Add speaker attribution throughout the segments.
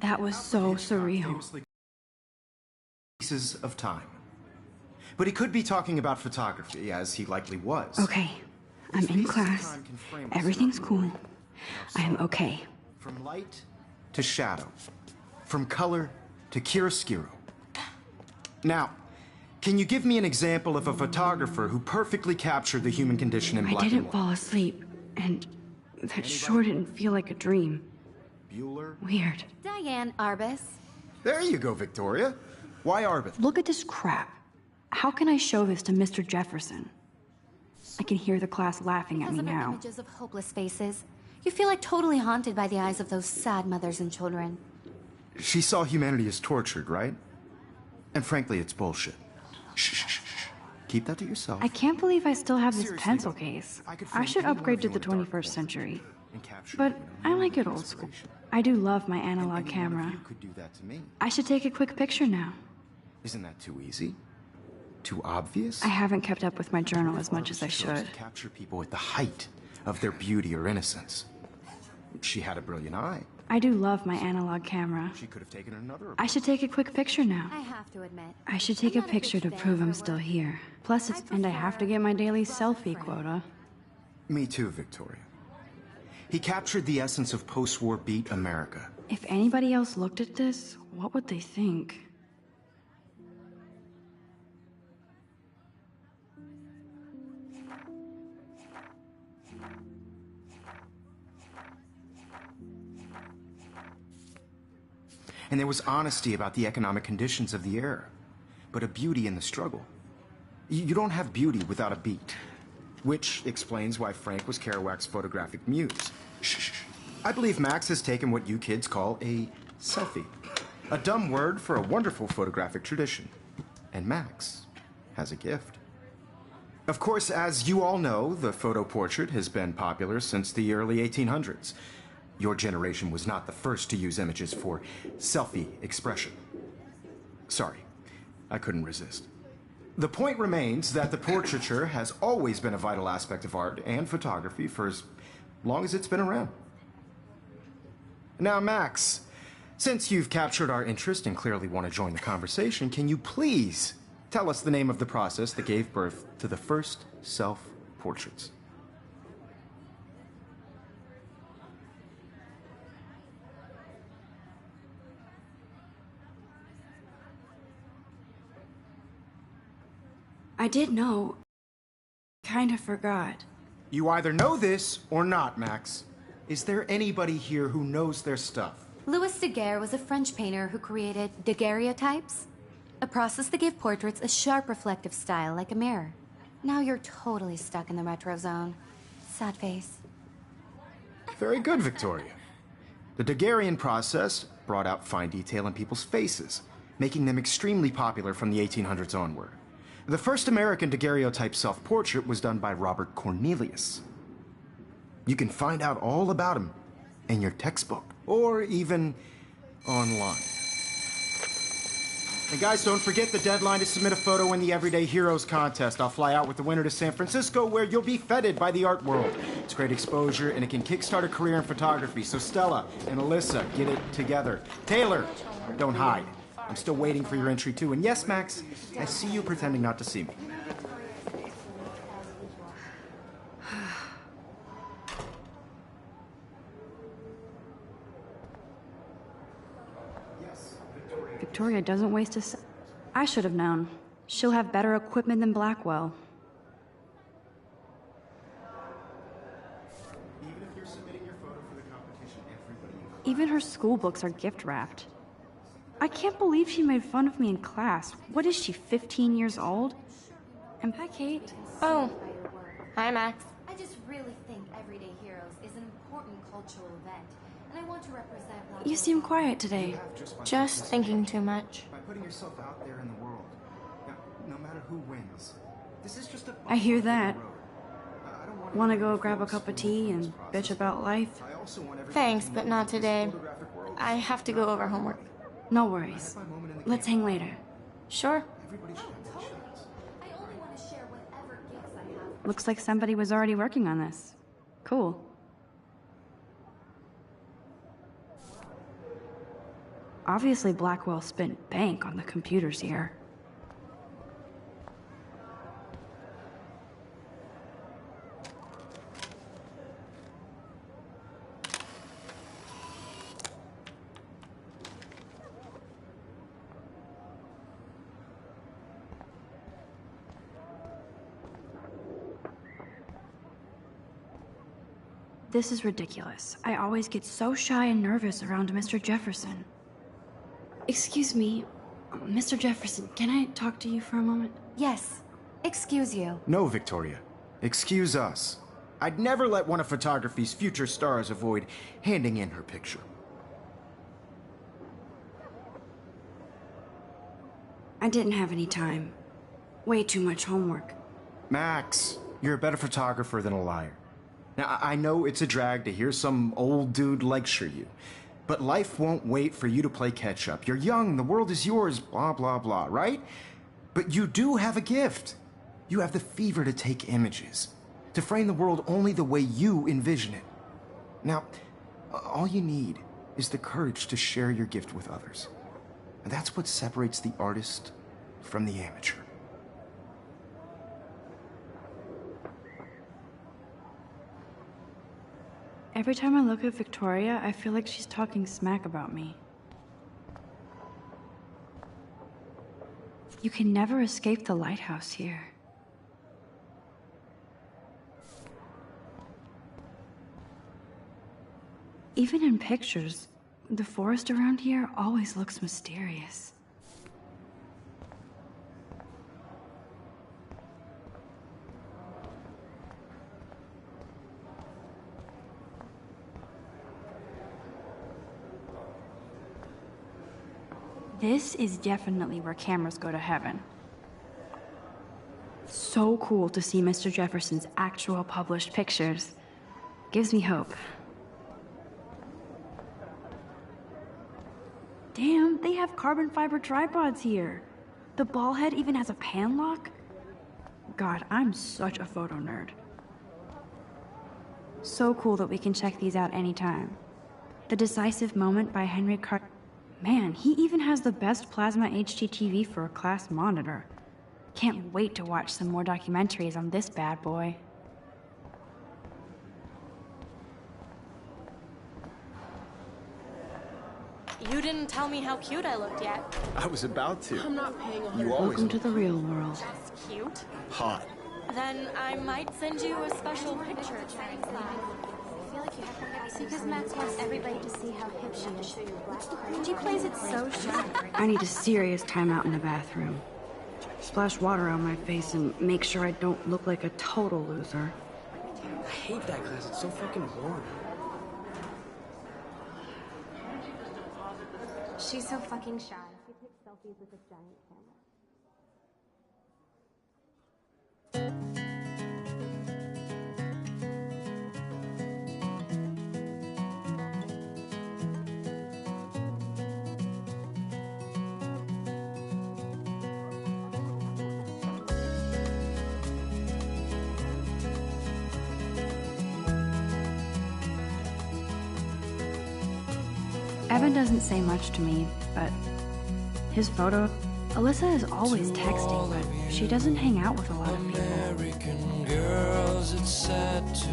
Speaker 1: That was so surreal.
Speaker 2: Famously pieces of time. But he could be talking about photography, as he likely was.
Speaker 1: Okay, I'm in class. Everything's cool. I am okay.
Speaker 2: From light to shadow. From color to chiaroscuro. Now, can you give me an example of a photographer who perfectly captured the human condition in black and
Speaker 1: I didn't
Speaker 2: white?
Speaker 1: fall asleep, and that sure didn't feel like a dream.
Speaker 2: Bueller?
Speaker 1: Weird.
Speaker 3: Diane Arbus.
Speaker 2: There you go, Victoria. Why Arbus?
Speaker 1: Look at this crap. How can I show this to Mr. Jefferson? I can hear the class laughing at me
Speaker 3: Because of our
Speaker 1: now.
Speaker 3: images of hopeless faces, you feel like totally haunted by the eyes of those sad mothers and children.
Speaker 2: She saw humanity as tortured, right? And frankly, it's bullshit. Shh, shh, shh, shh. Keep that to yourself.
Speaker 1: I can't believe I still have this
Speaker 2: Seriously,
Speaker 1: pencil
Speaker 2: though,
Speaker 1: case.
Speaker 2: I could
Speaker 1: I
Speaker 2: frame
Speaker 1: should
Speaker 2: any one
Speaker 1: upgrade
Speaker 2: of
Speaker 1: to
Speaker 2: you
Speaker 1: the
Speaker 2: in a dark
Speaker 1: 21st
Speaker 2: vault
Speaker 1: century.
Speaker 2: and capture
Speaker 1: But
Speaker 2: you
Speaker 1: I
Speaker 2: in a
Speaker 1: like it
Speaker 2: moment of
Speaker 1: old school.
Speaker 2: isolation.
Speaker 1: I do love my
Speaker 2: And
Speaker 1: analog
Speaker 2: any one of
Speaker 1: camera.
Speaker 2: you could do that to me.
Speaker 1: I should take a quick picture now.
Speaker 2: Isn't that too easy? Too obvious?
Speaker 1: I haven't kept up with my journal as much as I
Speaker 2: She chose
Speaker 1: should.
Speaker 2: to capture people at the height of their beauty or innocence. She had a brilliant eye.
Speaker 1: I do love my analog camera.
Speaker 2: She could have taken another.
Speaker 1: I should take a quick picture now.
Speaker 3: I have to admit.
Speaker 1: I should take
Speaker 3: I'm
Speaker 1: a
Speaker 3: not
Speaker 1: picture to
Speaker 3: big fan
Speaker 1: prove
Speaker 3: of
Speaker 1: I'm
Speaker 3: her
Speaker 1: still
Speaker 3: work.
Speaker 1: here. Plus, and I have to get my daily selfie quota.
Speaker 2: Me too, Victoria. He captured the essence of post-war beat America.
Speaker 1: If anybody else looked at this, what would they think?
Speaker 2: And there was honesty about the economic conditions of the era, but a beauty in the struggle. You don't have beauty without a beat, which explains why Frank was Kerouac's photographic muse. Shh. I believe Max has taken what you kids call a selfie, a dumb word for a wonderful photographic tradition. And Max has a gift. Of course, as you all know, the photo portrait has been popular since the early 1800s. Your generation was not the first to use images for selfie expression. Sorry, I couldn't resist. The point remains that the portraiture has always been a vital aspect of art and photography for as long as it's been around. Now, Max, since you've captured our interest and clearly want to join the conversation, can you please tell us the name of the process that gave birth to the first self-portraits?
Speaker 1: I did know. Kind of forgot.
Speaker 2: You either know this or not, Max. Is there anybody here who knows their stuff?
Speaker 3: Louis Daguerre was a French painter who created daguerreotypes, a process that gave portraits a sharp reflective style like a mirror. Now you're totally stuck in the retro zone. Sad face.
Speaker 2: Very good, Victoria. The Daguerrean process brought out fine detail in people's faces, making them extremely popular from the 1800s onward. The first American daguerreotype self-portrait was done by Robert Cornelius. You can find out all about him in your textbook, or even online. And guys, don't forget the deadline to submit a photo in the Everyday Heroes contest. I'll fly out with the winner to San Francisco, where you'll be feted by the art world. It's great exposure, and it can kickstart a career in photography. So Stella and Alyssa, get it together. Taylor, don't hide. I'm still waiting for your entry, too. And yes, Max, I see you pretending not to see me.
Speaker 1: Victoria doesn't waste a I should have known. She'll have better equipment than Blackwell.
Speaker 2: Even if you're submitting your photo for the competition, everybody...
Speaker 1: Even her school books are gift wrapped. I can't believe she made fun of me in class. What is she, 15 years old? And hi, Kate.
Speaker 4: Oh, hi, Max.
Speaker 3: I just really think Everyday Heroes is an important cultural event, and I want to represent what
Speaker 1: You seem quiet today.
Speaker 4: Just thinking too much.
Speaker 2: By putting yourself out there in the world, no matter who wins, this is just a...
Speaker 1: I hear that.
Speaker 2: I don't want
Speaker 1: Want to go grab a cup of tea and bitch about life?
Speaker 2: I also want everybody
Speaker 4: Thanks,
Speaker 2: to
Speaker 4: but
Speaker 2: know
Speaker 4: not
Speaker 2: that this
Speaker 4: today.
Speaker 2: photographic world
Speaker 4: I have to go over homework.
Speaker 1: No worries. Let's hang later.
Speaker 4: Sure.
Speaker 2: Everybody should have a chance.
Speaker 3: I only want to share whatever gifts I have.
Speaker 1: Looks like somebody was already working on this. Cool. Obviously, Blackwell spent bank on the computers here. This is ridiculous. I always get so shy and nervous around Mr. Jefferson. Excuse me, Mr. Jefferson, can I talk to you for a moment?
Speaker 3: Yes. Excuse you.
Speaker 2: No, Victoria. Excuse us. I'd never let one of photography's future stars avoid handing in her picture.
Speaker 1: I didn't have any time. Way too much homework.
Speaker 2: Max, you're a better photographer than a liar. Now, I know it's a drag to hear some old dude lecture you, but life won't wait for you to play catch-up. You're young, the world is yours, blah, blah, blah, right? But you do have a gift. You have the fever to take images, to frame the world only the way you envision it. Now, all you need is the courage to share your gift with others. And that's what separates the artist from the amateur.
Speaker 1: Every time I look at Victoria, I feel like she's talking smack about me. You can never escape the lighthouse here. Even in pictures, the forest around here always looks mysterious. This is definitely where cameras go to heaven. So cool to see Mr. Jefferson's actual published pictures. Gives me hope. Damn, they have carbon fiber tripods here. The ball head even has a pan lock. God, I'm such a photo nerd. So cool that we can check these out anytime. The Decisive Moment by Henry Car... Man, he even has the best plasma HDTV for a class monitor. Can't wait to watch some more documentaries on this bad boy.
Speaker 4: You didn't tell me how cute I looked yet.
Speaker 2: I was about to.
Speaker 4: I'm not paying a
Speaker 2: You always
Speaker 1: Welcome to the real world.
Speaker 4: That's cute.
Speaker 2: hot.
Speaker 4: Then I might send you a special picture.
Speaker 3: Because Max wants everybody to see how hip she is. She plays it so shy.
Speaker 1: I need a serious timeout in the bathroom. Splash water on my face and make sure I don't look like a total loser.
Speaker 5: I hate that class. It's so fucking boring.
Speaker 3: She's so fucking shy. She takes selfies with a giant camera.
Speaker 1: Evan doesn't say much to me, but his photo... Alyssa is always texting, but she doesn't hang out with a lot of people.
Speaker 6: American girls, it's sad to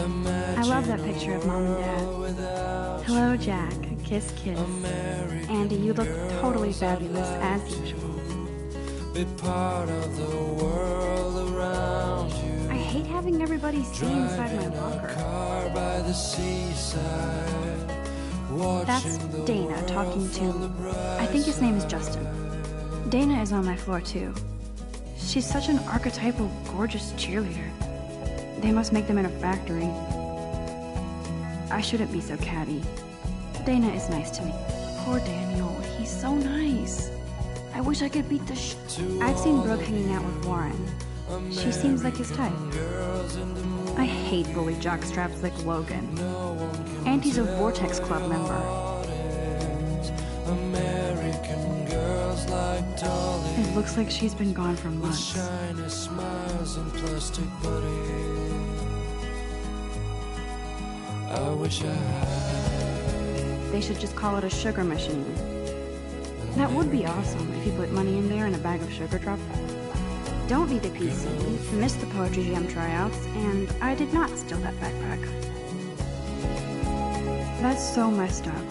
Speaker 6: imagine.
Speaker 1: I love that picture of Mom and Dad. Hello, Jack. Kiss, kiss. Andy, you look totally fabulous, as usual.
Speaker 6: Be part of the world around you.
Speaker 1: I hate having everybody see inside my locker.
Speaker 6: Car by the seaside.
Speaker 1: That's Dana talking to... I think his name is Justin. Dana is on my floor, too. She's such an archetypal, gorgeous cheerleader. They must make them in a factory. I shouldn't be so catty. Dana is nice to me. Poor Daniel, he's so nice. I wish I could beat the I've seen Brooke hanging out with Warren. She seems like his type. I hate bully jockstraps like Logan. And he's a Vortex Club member.
Speaker 6: American girls like dollies.
Speaker 1: It looks like she's been gone for months.
Speaker 6: Shiny smiles and plastic buddies. I wish I had
Speaker 1: they should just call it a sugar machine. That would be awesome if you put money in there and a bag of sugar dropped. Don't need a PC, missed the Poetry Jam tryouts, and I did not steal that backpack. That's so messed up.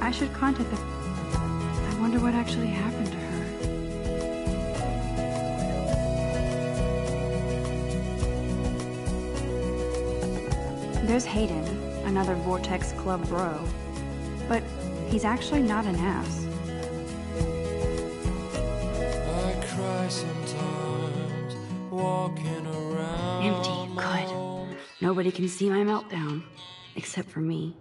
Speaker 1: I should contact the... I wonder what actually happened to her. There's Hayden, another Vortex Club bro. But he's actually not an ass.
Speaker 6: I cry sometimes, walking around.
Speaker 1: Empty, good. Nobody can see my meltdown, except for me.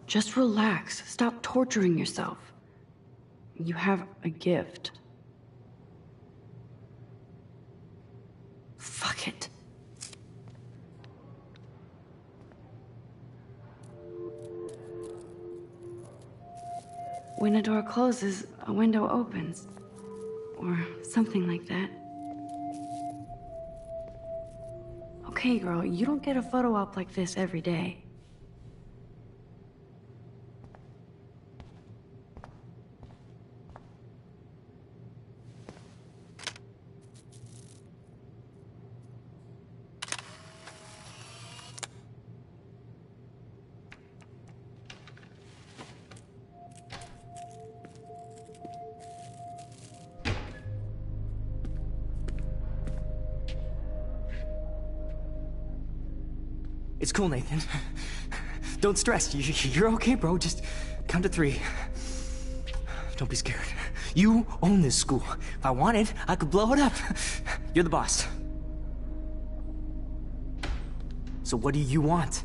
Speaker 1: Just relax. Stop torturing yourself. You have a gift. Fuck it. When a door closes, a window opens. Or something like that. Okay, girl, you don't get a photo op like this every day.
Speaker 5: It's cool, Nathan. Don't stress. You're okay, bro. Just count to 3. Don't be scared. You own this school. If I wanted, I could blow it up. You're the boss. So what do you want?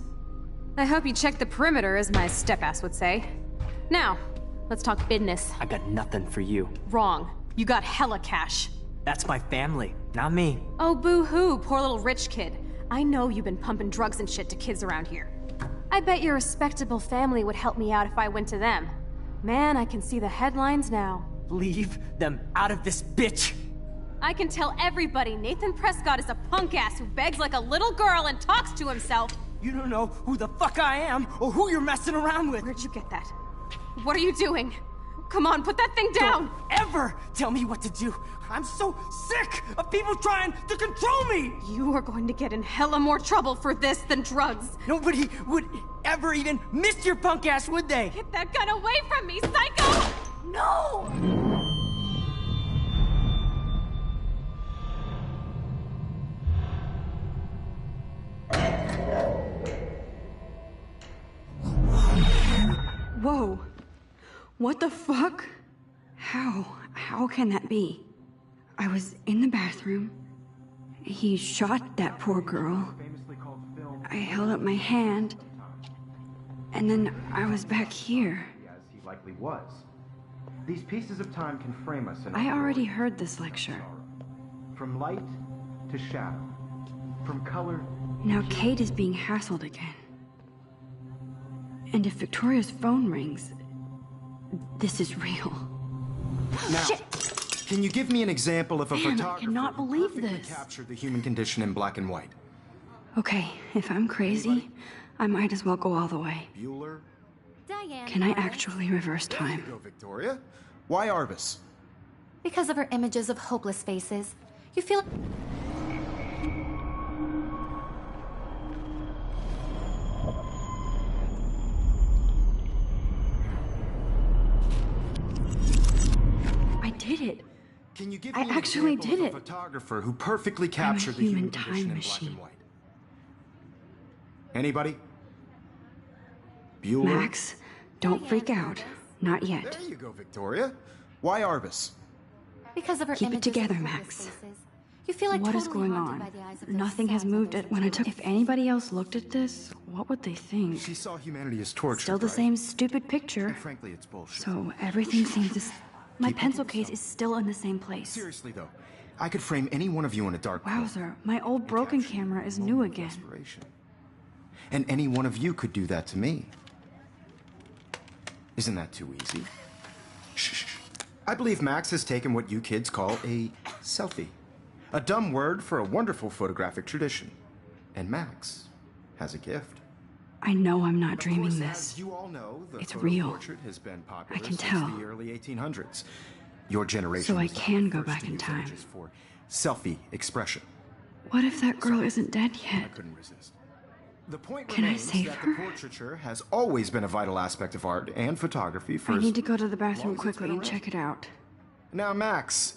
Speaker 7: I hope you checked the perimeter, as my step-ass would say. Now, let's talk business.
Speaker 5: I got nothing for you.
Speaker 7: Wrong. You got hella cash.
Speaker 5: That's my family, not me.
Speaker 7: Oh, boo-hoo, poor little rich kid. I know you've been pumping drugs and shit to kids around here. I bet your respectable family would help me out if I went to them. Man, I can see the headlines now.
Speaker 5: Leave them out of this bitch!
Speaker 7: I can tell everybody Nathan Prescott is a punk ass who begs like a little girl and talks to himself.
Speaker 5: You don't know who the fuck I am or who you're messing around with.
Speaker 7: Where'd you get that? What are you doing? Come on, put that thing down!
Speaker 5: Don't ever tell me what to do! I'm so sick of people trying to control me!
Speaker 7: You are going to get in hella more trouble for this than drugs.
Speaker 5: Nobody would ever even miss your punk ass, would they?
Speaker 7: Get that gun away from me, psycho! No!
Speaker 1: Whoa. What the fuck? How can that be? I was in the bathroom. He shot that poor girl. I held up my hand. And then I was back here.
Speaker 2: As he likely was. These pieces of time can frame us in
Speaker 1: I already heard this lecture.
Speaker 2: From light to shadow. From color.
Speaker 1: Now Kate is being hassled again. And if Victoria's phone rings, this is real.
Speaker 2: Now,
Speaker 1: Shit!
Speaker 2: Can you give me an example of a
Speaker 1: Man, I
Speaker 2: photographer
Speaker 1: cannot
Speaker 2: who
Speaker 1: believe
Speaker 2: perfectly
Speaker 1: this.
Speaker 2: captured the human condition in black and white?
Speaker 1: Okay, if I'm crazy, I might as well go all the way.
Speaker 2: Bueller?
Speaker 3: Diane.
Speaker 1: Can I
Speaker 3: Lawrence.
Speaker 1: actually reverse
Speaker 2: There you
Speaker 1: time?
Speaker 2: go, Victoria. Why Arvis?
Speaker 3: Because of her images of hopeless faces. You feel...
Speaker 1: I did it.
Speaker 2: Can you give
Speaker 1: I
Speaker 2: me an
Speaker 1: actually
Speaker 2: example
Speaker 1: did
Speaker 2: of a
Speaker 1: it.
Speaker 2: photographer who perfectly captured the
Speaker 1: human
Speaker 2: human
Speaker 1: time
Speaker 2: condition in black
Speaker 1: machine.
Speaker 2: and white? Anybody? Bueller?
Speaker 1: Max, don't freak out. Not yet.
Speaker 2: There you go, Victoria. Why Arvis?
Speaker 3: Because of her
Speaker 1: Keep it
Speaker 3: images
Speaker 1: together,
Speaker 3: of
Speaker 1: Max.
Speaker 3: hopeless faces. You feel like
Speaker 1: What is
Speaker 3: totally
Speaker 1: going
Speaker 3: haunted
Speaker 1: on?
Speaker 3: by the eyes of those
Speaker 1: Nothing has
Speaker 3: sad
Speaker 1: moved
Speaker 3: images
Speaker 1: when I
Speaker 3: of
Speaker 1: took... If anybody else looked at this, what would they think?
Speaker 2: She saw humanity as torture.
Speaker 1: Still the
Speaker 2: right?
Speaker 1: same stupid picture.
Speaker 2: And frankly, it's bullshit.
Speaker 1: So everything seems to... My
Speaker 2: Keep it
Speaker 1: pencil
Speaker 2: to
Speaker 1: case
Speaker 2: yourself.
Speaker 1: is still in the same place.
Speaker 2: Seriously, though, I could frame any one of you in a dark corner.
Speaker 1: Wowzer, my old broken camera is new again.
Speaker 2: Respiration. And any one of you could do that to me. Isn't that too easy? Shh. I believe Max has taken what you kids call a selfie. A dumb word for a wonderful photographic tradition. And Max has a gift.
Speaker 1: I know I'm not dreaming
Speaker 2: Of course,
Speaker 1: this.
Speaker 2: as you all know, the
Speaker 1: It's
Speaker 2: photo
Speaker 1: real.
Speaker 2: portrait has been popular
Speaker 1: I can
Speaker 2: since
Speaker 1: tell.
Speaker 2: the early 1800s. Your generation
Speaker 1: So I
Speaker 2: was not
Speaker 1: can
Speaker 2: the
Speaker 1: go
Speaker 2: first
Speaker 1: back
Speaker 2: to
Speaker 1: in
Speaker 2: use
Speaker 1: time.
Speaker 2: images for selfie expression.
Speaker 1: What if that girl isn't dead
Speaker 2: I
Speaker 1: yet?
Speaker 2: couldn't resist. The point
Speaker 1: Can I
Speaker 2: remains
Speaker 1: save
Speaker 2: that
Speaker 1: her?
Speaker 2: the portraiture has always been a vital aspect of art and photography for
Speaker 1: I
Speaker 2: as
Speaker 1: need to go to the
Speaker 2: long
Speaker 1: bathroom
Speaker 2: as it's
Speaker 1: quickly
Speaker 2: been
Speaker 1: and
Speaker 2: around.
Speaker 1: check it out.
Speaker 2: Now, Max,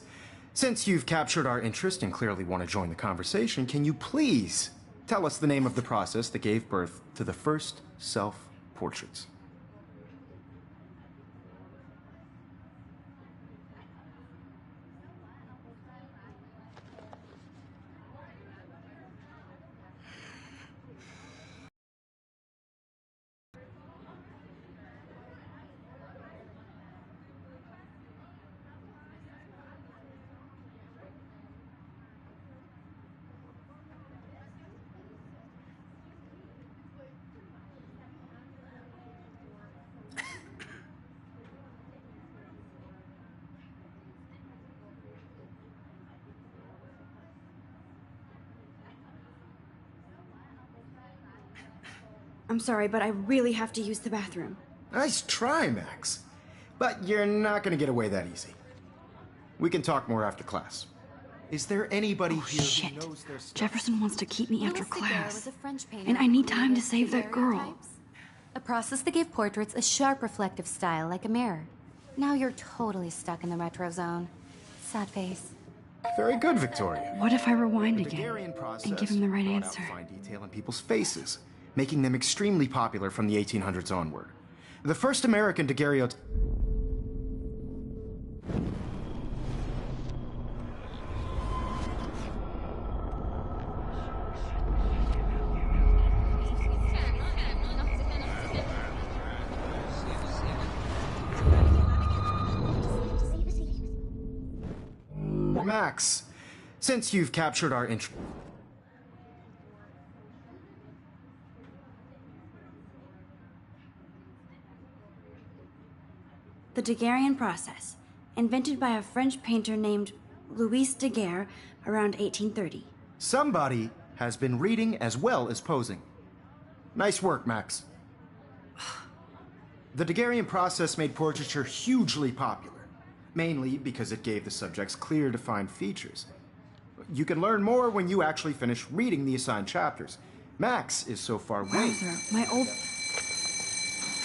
Speaker 2: since you've captured our interest and clearly want to join the conversation, can you please tell us the name of the process that gave birth to the first self-portraits?
Speaker 1: I'm sorry, but I really have to use the bathroom.
Speaker 2: Nice try, Max. But you're not going to get away that easy. We can talk more after class. Is there anybody here
Speaker 1: Shit.
Speaker 2: who knows their stuff?
Speaker 1: Jefferson wants to keep me after
Speaker 3: Louis Daguerre
Speaker 1: class.
Speaker 3: was a French painter
Speaker 1: And I
Speaker 3: who
Speaker 1: need time to
Speaker 3: created
Speaker 1: save that girl.
Speaker 3: daguerreotypes, a process that gave portraits a sharp reflective style like a mirror. Now you're totally stuck in the retro zone. Sad face.
Speaker 2: Very good, Victoria.
Speaker 1: What if I rewind
Speaker 2: The
Speaker 1: again
Speaker 2: Daguerrean process
Speaker 1: and give him the right
Speaker 2: brought out
Speaker 1: answer?
Speaker 2: fine detail in people's faces, making them extremely popular from the 1800s onward. The first American daguerreotype. Max, since you've captured our interest.
Speaker 1: The Daguerrean process, invented by a French painter named Louis Daguerre around 1830.
Speaker 2: Somebody has been reading as well as posing. Nice work, Max. The Daguerrean process made portraiture hugely popular, mainly because it gave the subjects clear, defined features. You can learn more when you actually finish reading the assigned chapters. Max is so far away.
Speaker 1: Wowzer, my old...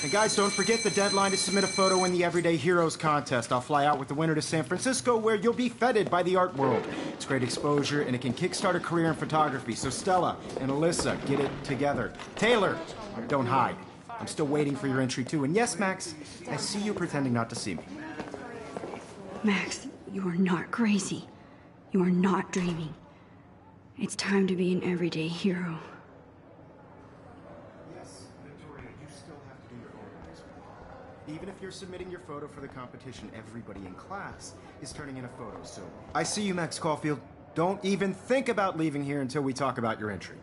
Speaker 2: And guys, don't forget the deadline to submit a photo in the Everyday Heroes contest. I'll fly out with the winner to San Francisco, where you'll be feted by the art world. It's great exposure, and it can kickstart a career in photography. So Stella and Alyssa, get it together. Taylor, don't hide. I'm still waiting for your entry, too. And yes, Max, I see you pretending not to see me.
Speaker 1: Max, you are not crazy. You are not dreaming. It's time to be an everyday hero.
Speaker 2: Yes, Victoria, you still have to do your homework. Even if you're submitting your photo for the competition, everybody in class is turning in a photo, so... I see you, Max Caulfield. Don't even think about leaving here until we talk about your entry.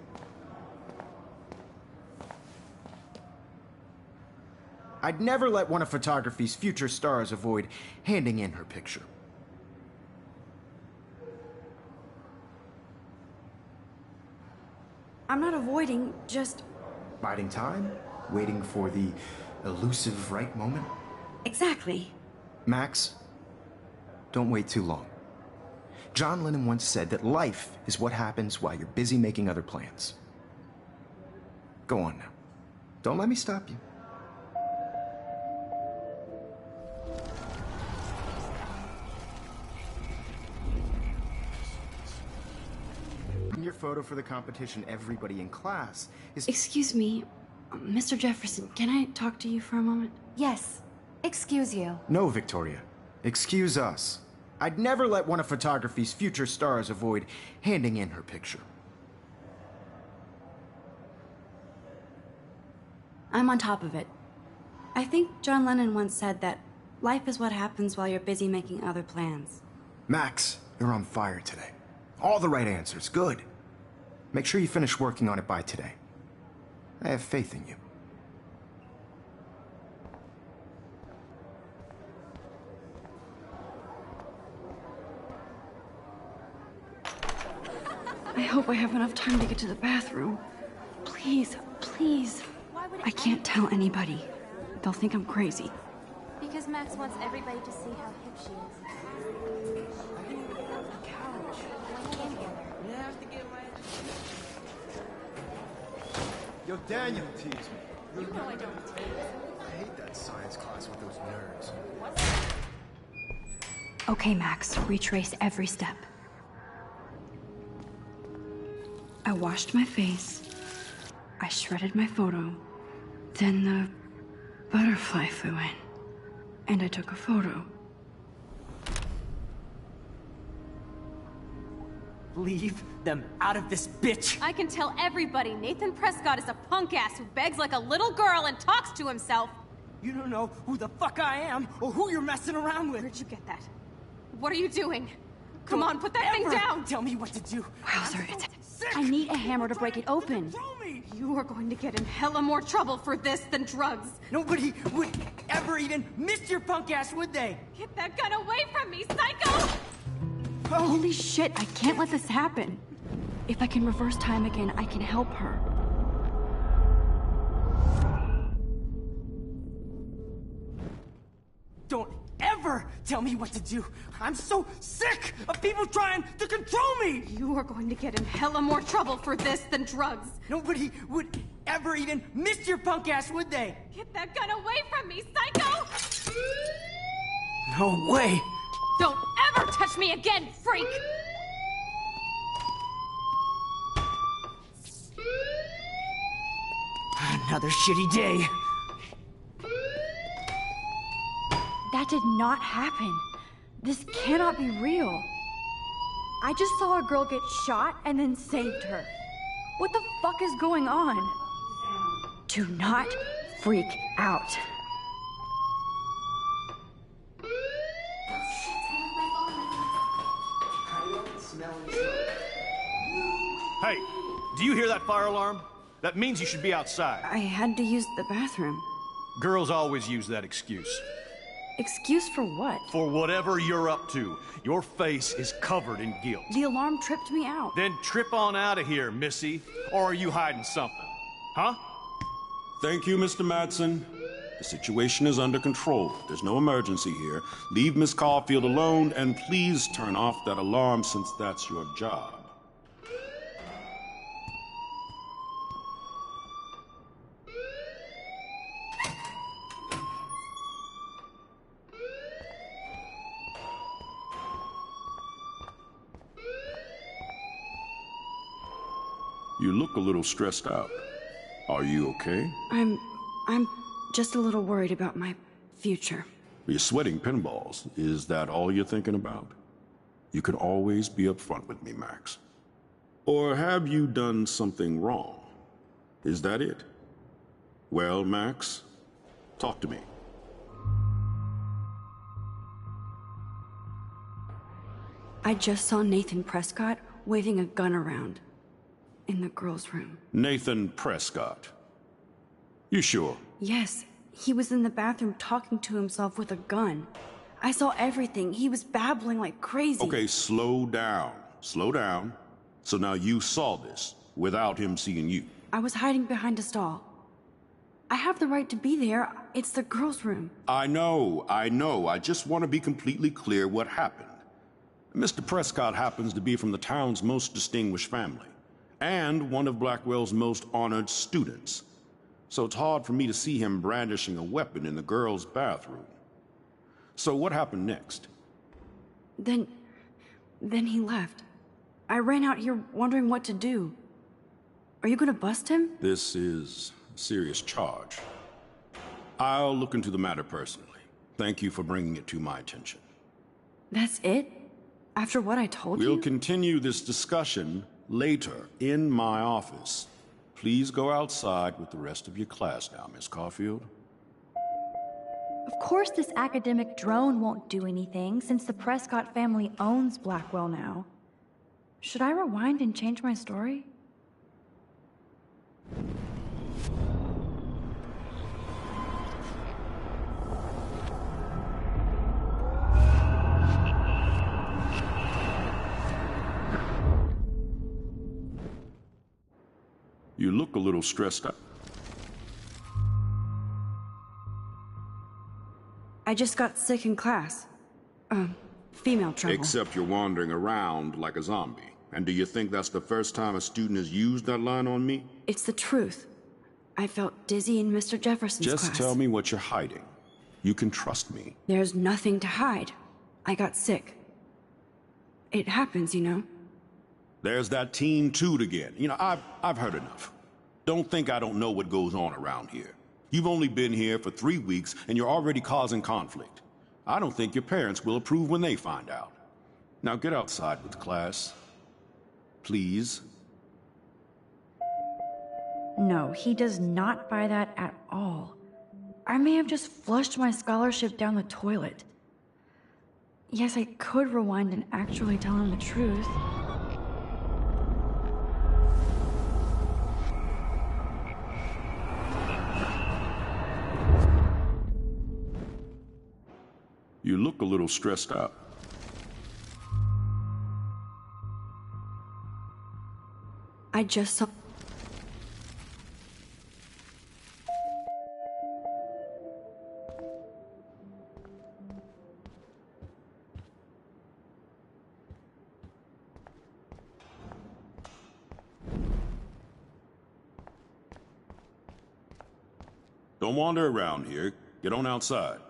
Speaker 2: I'd never let one of photography's future stars avoid handing in her picture.
Speaker 1: I'm not avoiding, just...
Speaker 2: Biding time? Waiting for the elusive right moment?
Speaker 1: Exactly.
Speaker 2: Max, don't wait too long. John Lennon once said that life is what happens while you're busy making other plans. Go on now. Don't let me stop you. Your photo for the competition, everybody in class is...
Speaker 1: Excuse me, Mr. Jefferson, can I talk to you for a moment?
Speaker 3: Yes. Excuse you.
Speaker 2: No, Victoria. Excuse us. I'd never let one of photography's future stars avoid handing in her picture.
Speaker 1: I'm on top of it. I think John Lennon once said that life is what happens while you're busy making other plans.
Speaker 2: Max, You're on fire today. All the right answers. Good. Make sure you finish working on it by today. I have faith in you.
Speaker 1: I hope I have enough time to get to the bathroom. Please, please. I can't tell anybody. They'll think I'm crazy.
Speaker 7: Because Max wants everybody to see how hip she is.
Speaker 2: Yo, Daniel teased me. You know I don't tease. I hate that science class with those nerds.
Speaker 1: Okay, Max, retrace every step. I washed my face. I shredded my photo. Then the butterfly flew in. And I took a photo.
Speaker 5: Leave them out of this bitch!
Speaker 7: I can tell everybody Nathan Prescott is a punk ass who begs like a little girl and talks to himself.
Speaker 5: You don't know who the fuck I am or who you're messing around with.
Speaker 7: Where'd you get that? What are you doing? Come on, put that thing
Speaker 5: Ever
Speaker 7: down!
Speaker 5: Tell me what to do.
Speaker 1: Wowzer, I need a hammer to break it open.
Speaker 5: Control me!
Speaker 7: You are going to get in hella more trouble for this than drugs.
Speaker 5: Nobody would ever even miss your punk ass, would they?
Speaker 7: Get that gun away from me, psycho!
Speaker 1: Holy shit, I can't let this happen. If I can reverse time again, I can help her.
Speaker 5: Don't ever tell me what to do. I'm so sick of people trying to control me!
Speaker 7: You are going to get in hella more trouble for this than drugs.
Speaker 5: Nobody would ever even miss your punk ass, would they?
Speaker 7: Get that gun away from me, psycho!
Speaker 5: No way!
Speaker 7: Don't ever touch me again, freak!
Speaker 5: Another shitty day.
Speaker 1: That did not happen. This cannot be real. I just saw a girl get shot and then saved her. What the fuck is going on? Do not freak out.
Speaker 8: Hey, do you hear that fire alarm? That means you should be outside.
Speaker 1: I had to use the bathroom.
Speaker 8: Girls always use that excuse.
Speaker 1: Excuse for what?
Speaker 8: For whatever you're up to. Your face is covered in guilt.
Speaker 1: The alarm tripped me out.
Speaker 8: Then trip on out of here, Missy. Or are you hiding something? Huh?
Speaker 9: Thank you, Mr. Madsen. The situation is under control. There's no emergency here. Leave Miss Caulfield alone, and please turn off that alarm since that's your job. You look a little stressed out. Are you okay?
Speaker 1: I'm just a little worried about my future.
Speaker 9: You're sweating pinballs. Is that all you're thinking about? You can always be upfront with me, Max. Or have you done something wrong? Is that it? Well, Max, talk to me.
Speaker 1: I just saw Nathan Prescott waving a gun around in the girls' room.
Speaker 9: Nathan Prescott. You sure?
Speaker 1: Yes, he was in the bathroom talking to himself with a gun. I saw everything. He was babbling like crazy.
Speaker 9: Okay, slow down. Slow down. So now you saw this without him seeing you.
Speaker 1: I was hiding behind a stall. I have the right to be there. It's the girls' room.
Speaker 9: I know. I just want to be completely clear what happened. Mr. Prescott happens to be from the town's most distinguished family, and one of Blackwell's most honored students. So it's hard for me to see him brandishing a weapon in the girls' bathroom. So what happened next?
Speaker 1: Then he left. I ran out here wondering what to do. Are you gonna bust him?
Speaker 9: This is a serious charge. I'll look into the matter personally. Thank you for bringing it to my attention.
Speaker 1: That's it? After what I told you?
Speaker 9: We'll continue this discussion later in my office. Please go outside with the rest of your class now, Miss Caulfield.
Speaker 1: Of course this academic drone won't do anything, since the Prescott family owns Blackwell now. Should I rewind and change my story?
Speaker 9: You look a little stressed out.
Speaker 1: I just got sick in class. Female trouble.
Speaker 9: Except you're wandering around like a zombie. And do you think that's the first time a student has used that line on me?
Speaker 1: It's the truth. I felt dizzy in Mr. Jefferson's class.
Speaker 9: Just tell me what you're hiding. You can trust me.
Speaker 1: There's nothing to hide. I got sick. It happens, you know.
Speaker 9: There's that Team Toot again. You know, I've heard enough. Don't think I don't know what goes on around here. You've only been here for 3 weeks, and you're already causing conflict. I don't think your parents will approve when they find out. Now get outside with class. Please.
Speaker 1: No, he does not buy that at all. I may have just flushed my scholarship down the toilet. Yes, I could rewind and actually tell him the truth.
Speaker 9: You look a little stressed out.
Speaker 1: I just saw...
Speaker 9: Don't wander around here. Get on outside.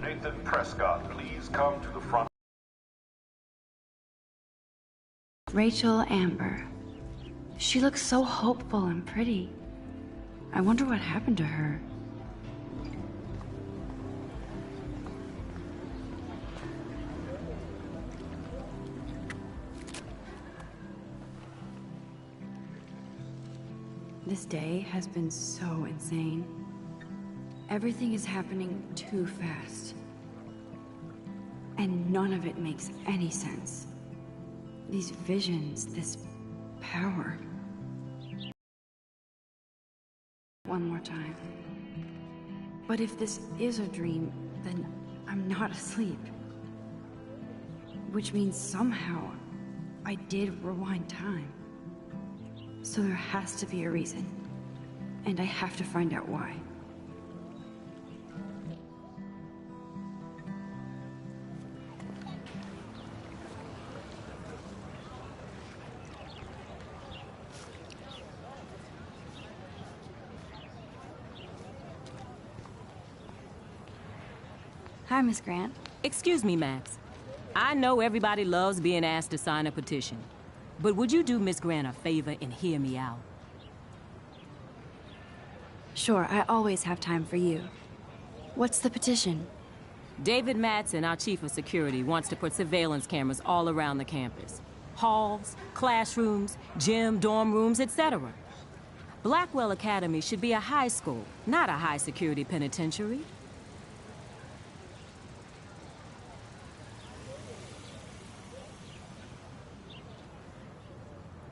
Speaker 10: Nathan Prescott, please come to the front.
Speaker 1: Rachel Amber. She looks so hopeful and pretty. I wonder what happened to her. This day has been so insane. Everything is happening too fast. And none of it makes any sense. These visions, this power. One more time. But if this is a dream, then I'm not asleep. Which means somehow I did rewind time. So there has to be a reason. And I have to find out why. Hi, Miss Grant.
Speaker 11: Excuse me, Max. I know everybody loves being asked to sign a petition. But would you do Miss Grant a favor and hear me out?
Speaker 1: Sure, I always have time for you. What's the petition?
Speaker 11: David Madsen, our chief of security, wants to put surveillance cameras all around the campus. Halls, classrooms, gym, dorm rooms, etc. Blackwell Academy should be a high school, not a high-security penitentiary.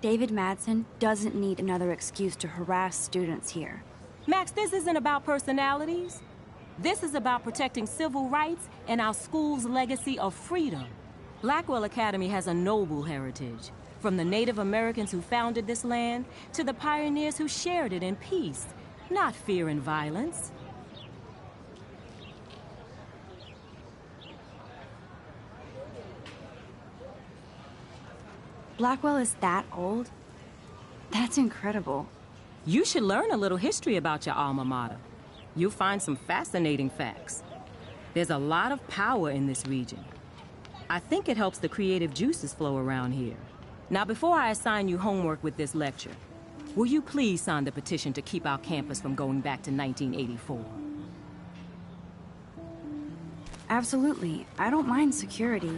Speaker 1: David Madsen doesn't need another excuse to harass students here.
Speaker 11: Max, this isn't about personalities. This is about protecting civil rights and our school's legacy of freedom. Blackwell Academy has a noble heritage, from the Native Americans who founded this land to the pioneers who shared it in peace, not fear and violence.
Speaker 1: Blackwell is that old? That's incredible.
Speaker 11: You should learn a little history about your alma mater. You'll find some fascinating facts. There's a lot of power in this region. I think it helps the creative juices flow around here. Now, before I assign you homework with this lecture, will you please sign the petition to keep our campus from going back to 1984?
Speaker 1: Absolutely. I don't mind security,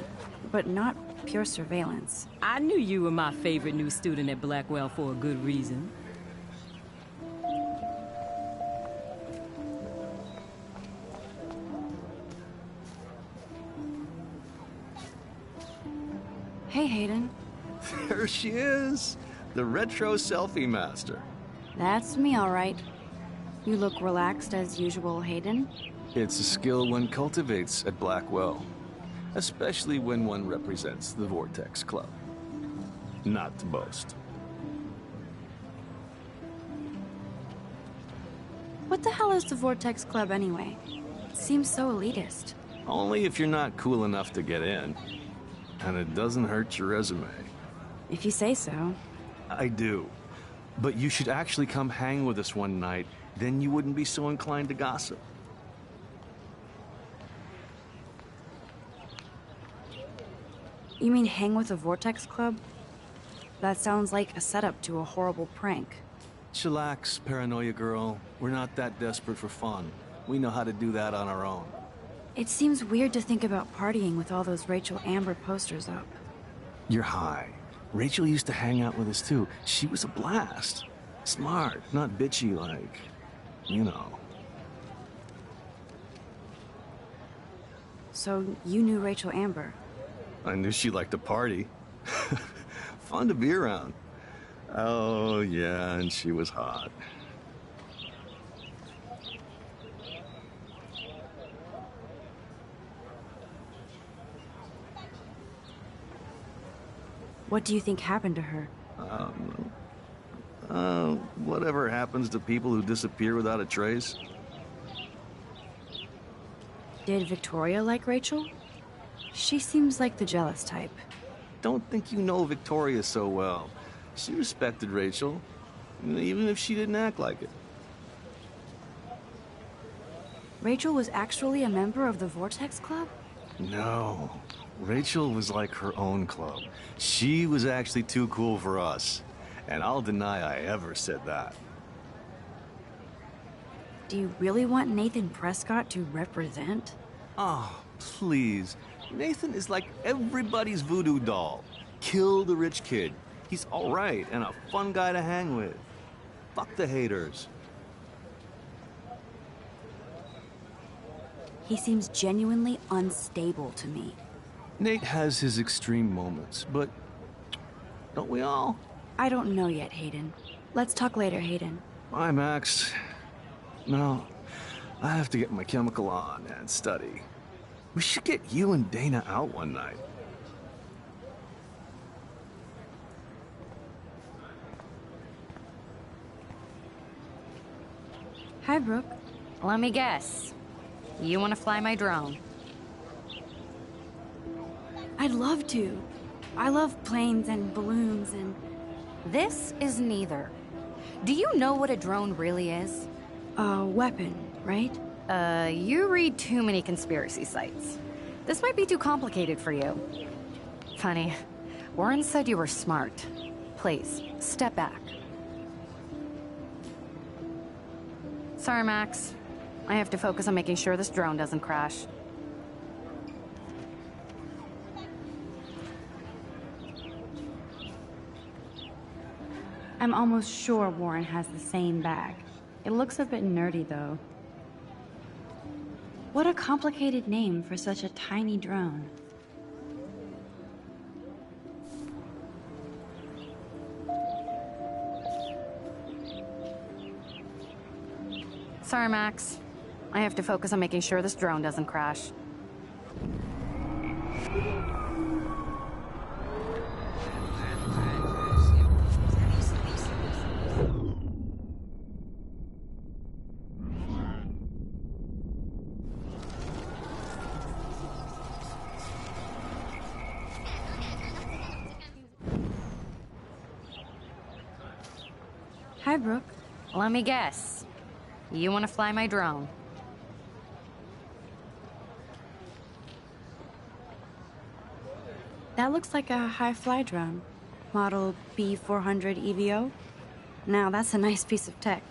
Speaker 1: but not pure surveillance.
Speaker 11: I knew you were my favorite new student at Blackwell for a good reason.
Speaker 1: Hey, Hayden.
Speaker 12: There she is, the retro selfie master.
Speaker 1: That's me, all right. You look relaxed as usual, Hayden.
Speaker 12: It's a skill one cultivates at Blackwell, especially when one represents the Vortex Club. Not to boast.
Speaker 1: What the hell is the Vortex Club anyway? It seems so elitist.
Speaker 12: Only if you're not cool enough to get in. And it doesn't hurt your resume.
Speaker 1: If you say so.
Speaker 12: I do. But you should actually come hang with us one night, then you wouldn't be so inclined to gossip.
Speaker 1: You mean hang with the Vortex Club? That sounds like a setup to a horrible prank.
Speaker 12: Chillax, paranoia girl. We're not that desperate for fun. We know how to do that on our own.
Speaker 1: It seems weird to think about partying with all those Rachel Amber posters up.
Speaker 12: You're high. Rachel used to hang out with us too. She was a blast. Smart, not bitchy like, you know.
Speaker 1: So you knew Rachel Amber?
Speaker 12: I knew she liked to party. Fun to be around. Oh, yeah, and she was hot.
Speaker 1: What do you think happened to her?
Speaker 12: Whatever happens to people who disappear without a trace.
Speaker 1: Did Victoria like Rachel? She seems like the jealous type.
Speaker 12: Don't think you know Victoria so well. She respected Rachel, even if she didn't act like it.
Speaker 1: Rachel was actually a member of the Vortex Club?
Speaker 12: No. Rachel was like her own club. She was actually too cool for us. And I'll deny I ever said that.
Speaker 1: Do you really want Nathan Prescott to represent?
Speaker 12: Oh, please. Nathan is like everybody's voodoo doll. Kill the rich kid. He's all right and a fun guy to hang with. Fuck the haters.
Speaker 1: He seems genuinely unstable to me.
Speaker 12: Nate has his extreme moments, but don't we all?
Speaker 1: I don't know yet, Hayden. Let's talk later, Hayden.
Speaker 12: Bye, Max. No, I have to get my chemical on and study. We should get you and Dana out one night.
Speaker 1: Hi, Brooke.
Speaker 3: Let me guess. You want to fly my drone?
Speaker 1: I'd love to. I love planes and balloons and...
Speaker 3: This is neither. Do you know what a drone really is?
Speaker 1: A weapon, right?
Speaker 3: You read too many conspiracy sites. This might be too complicated for you. Funny, Warren said you were smart. Please, step back. Sorry, Max. I have to focus on making sure this drone doesn't crash.
Speaker 1: I'm almost sure Warren has the same bag. It looks a bit nerdy, though. What a complicated name for such a tiny drone.
Speaker 3: Sorry, Max. I have to focus on making sure this drone doesn't crash.
Speaker 1: Hi, Brooke.
Speaker 3: Let me guess. You want to fly my drone?
Speaker 1: That looks like a high-fly drone. Model B400 EVO. Now, that's a nice piece of tech.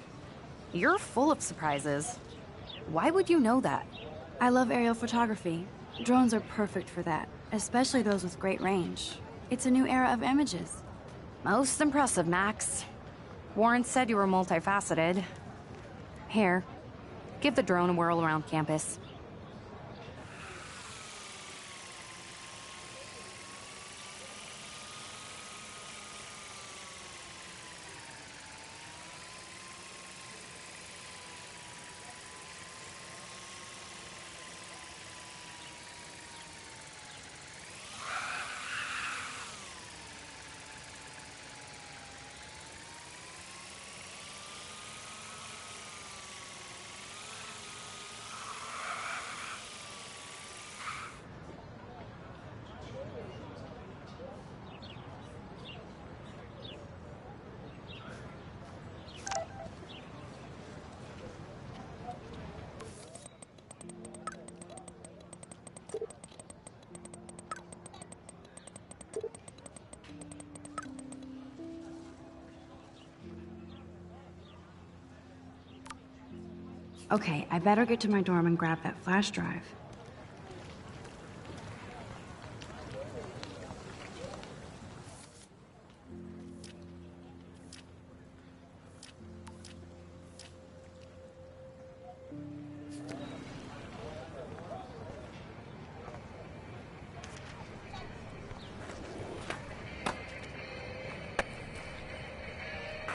Speaker 3: You're full of surprises. Why would you know that?
Speaker 1: I love aerial photography. Drones are perfect for that, especially those with great range. It's a new era of images.
Speaker 3: Most impressive, Max. Warren said you were multifaceted. Here, give the drone a whirl around campus.
Speaker 1: Okay, I better get to my dorm and grab that flash drive.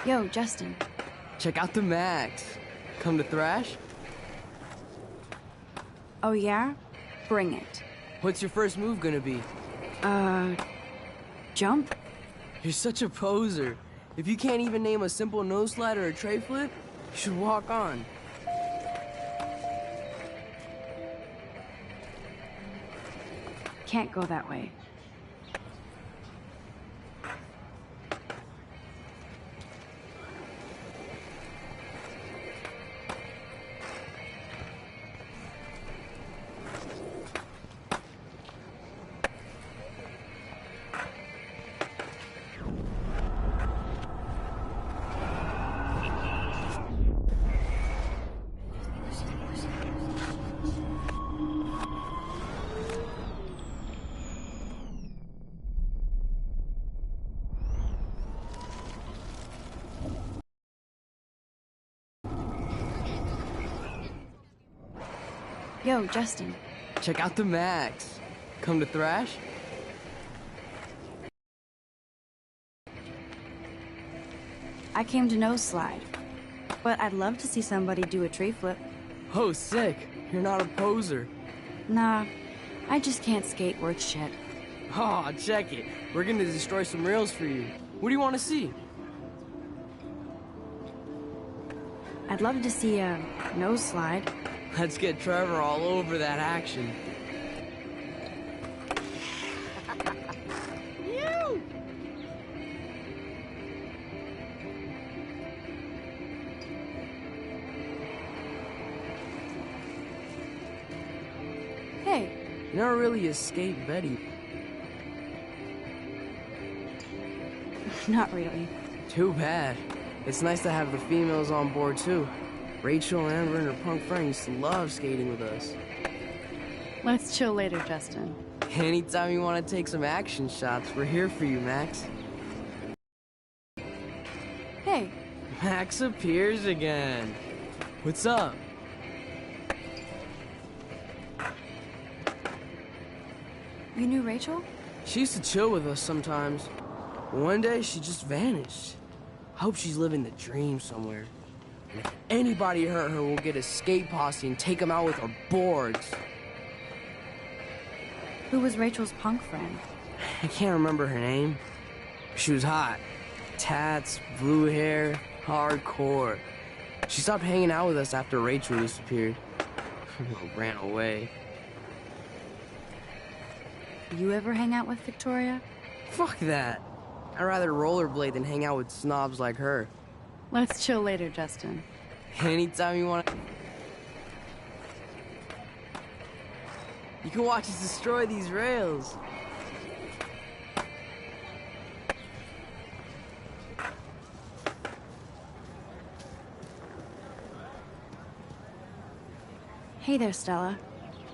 Speaker 1: Yo, Justin.
Speaker 13: Check out the Max. Come to thrash?
Speaker 1: Oh yeah? Bring it.
Speaker 13: What's your first move gonna be?
Speaker 1: Jump?
Speaker 13: You're such a poser. If you can't even name a simple nose slide or a tray flip, you should walk on.
Speaker 1: Can't go that way. Yo, Justin.
Speaker 13: Check out the Max. Come to thrash?
Speaker 1: I came to nose slide, but I'd love to see somebody do a tree flip.
Speaker 13: Oh, sick. You're not a poser.
Speaker 1: Nah, I just can't skate worth shit.
Speaker 13: Oh, check it. We're gonna destroy some rails for you. What do you want to see?
Speaker 1: I'd love to see a nose slide.
Speaker 13: Let's get Trevor all over that action.
Speaker 1: You! Hey.
Speaker 13: You never really escaped Betty.
Speaker 1: Not really.
Speaker 13: Too bad. It's nice to have the females on board, too. Rachel, Amber, and her punk friend used to love skating with us.
Speaker 1: Let's chill later, Justin.
Speaker 13: Anytime you want to take some action shots, we're here for you, Max.
Speaker 1: Hey.
Speaker 13: Max appears again. What's up?
Speaker 1: You knew Rachel?
Speaker 13: She used to chill with us sometimes. One day, she just vanished. I hope she's living the dream somewhere. And if anybody hurt her, we'll get a skate posse and take them out with our boards.
Speaker 1: Who was Rachel's punk friend?
Speaker 13: I can't remember her name. She was hot. Tats, blue hair, hardcore. She stopped hanging out with us after Rachel disappeared. Ran away.
Speaker 1: You ever hang out with Victoria?
Speaker 13: Fuck that. I'd rather rollerblade than hang out with snobs like her.
Speaker 1: Let's chill later, Justin.
Speaker 13: Anytime you want. You can watch us destroy these rails.
Speaker 1: Hey there, Stella.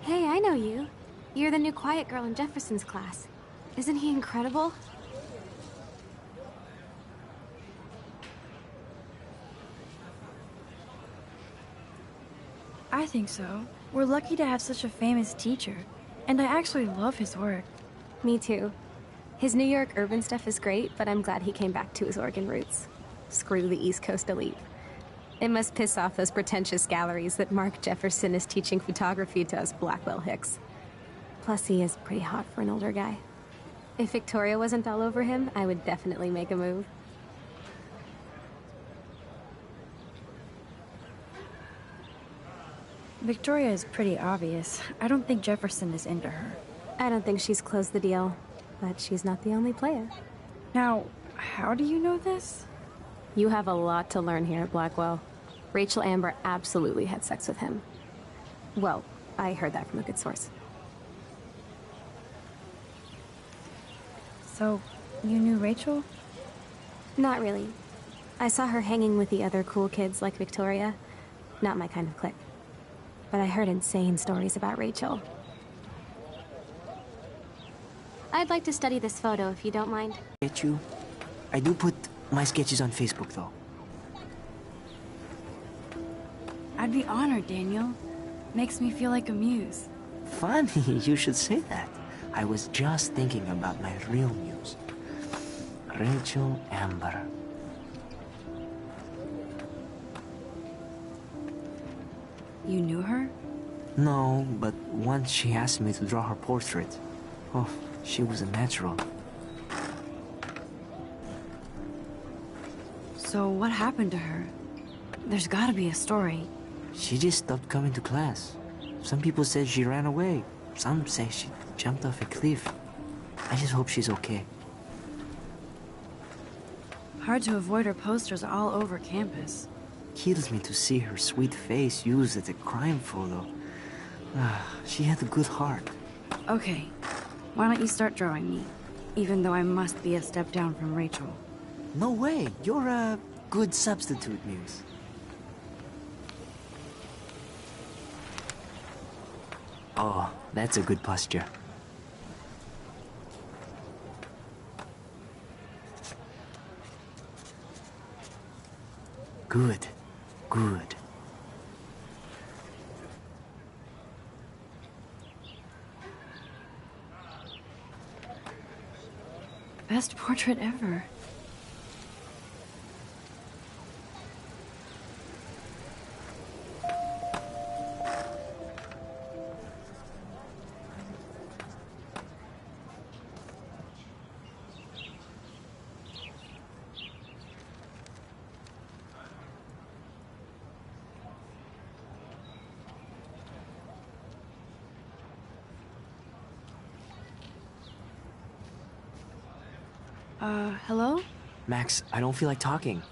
Speaker 7: Hey, I know you. You're the new quiet girl in Jefferson's class. Isn't he incredible?
Speaker 1: I think so. We're lucky to have such a famous teacher. And I actually love his work.
Speaker 7: Me too. His New York urban stuff is great, but I'm glad he came back to his Oregon roots. Screw the East Coast elite. It must piss off those pretentious galleries that Mark Jefferson is teaching photography to us Blackwell hicks. Plus, he is pretty hot for an older guy. If Victoria wasn't all over him, I would definitely make a move.
Speaker 1: Victoria is pretty obvious. I don't think Jefferson is into her.
Speaker 7: I don't think she's closed the deal, but she's not the only player.
Speaker 1: Now, how do you know this?
Speaker 7: You have a lot to learn here at Blackwell. Rachel Amber absolutely had sex with him. Well, I heard that from a good source.
Speaker 1: So, you knew Rachel?
Speaker 7: Not really. I saw her hanging with the other cool kids like Victoria. Not my kind of clique. But I heard insane stories about Rachel. I'd like to study this photo if you don't mind.
Speaker 5: Get you. I do put my sketches on Facebook, though.
Speaker 1: I'd be honored, Daniel. Makes me feel like a muse.
Speaker 5: Funny, you should say that. I was just thinking about my real muse. Rachel Amber.
Speaker 1: You knew her?
Speaker 5: No, but once she asked me to draw her portrait. Oh, she was a natural.
Speaker 1: So what happened to her? There's gotta be a story.
Speaker 5: She just stopped coming to class. Some people said she ran away. Some say she jumped off a cliff. I just hope she's okay.
Speaker 1: Hard to avoid her posters all over campus.
Speaker 5: Kills me to see her sweet face used as a crime photo. She had a good heart.
Speaker 1: Okay, why don't you start drawing me? Even though I must be a step down from Rachel.
Speaker 5: No way, you're a good substitute, Muse. Oh, that's a good posture. Good, good.
Speaker 1: Best portrait ever. Hello?
Speaker 5: Max, I don't feel like talking.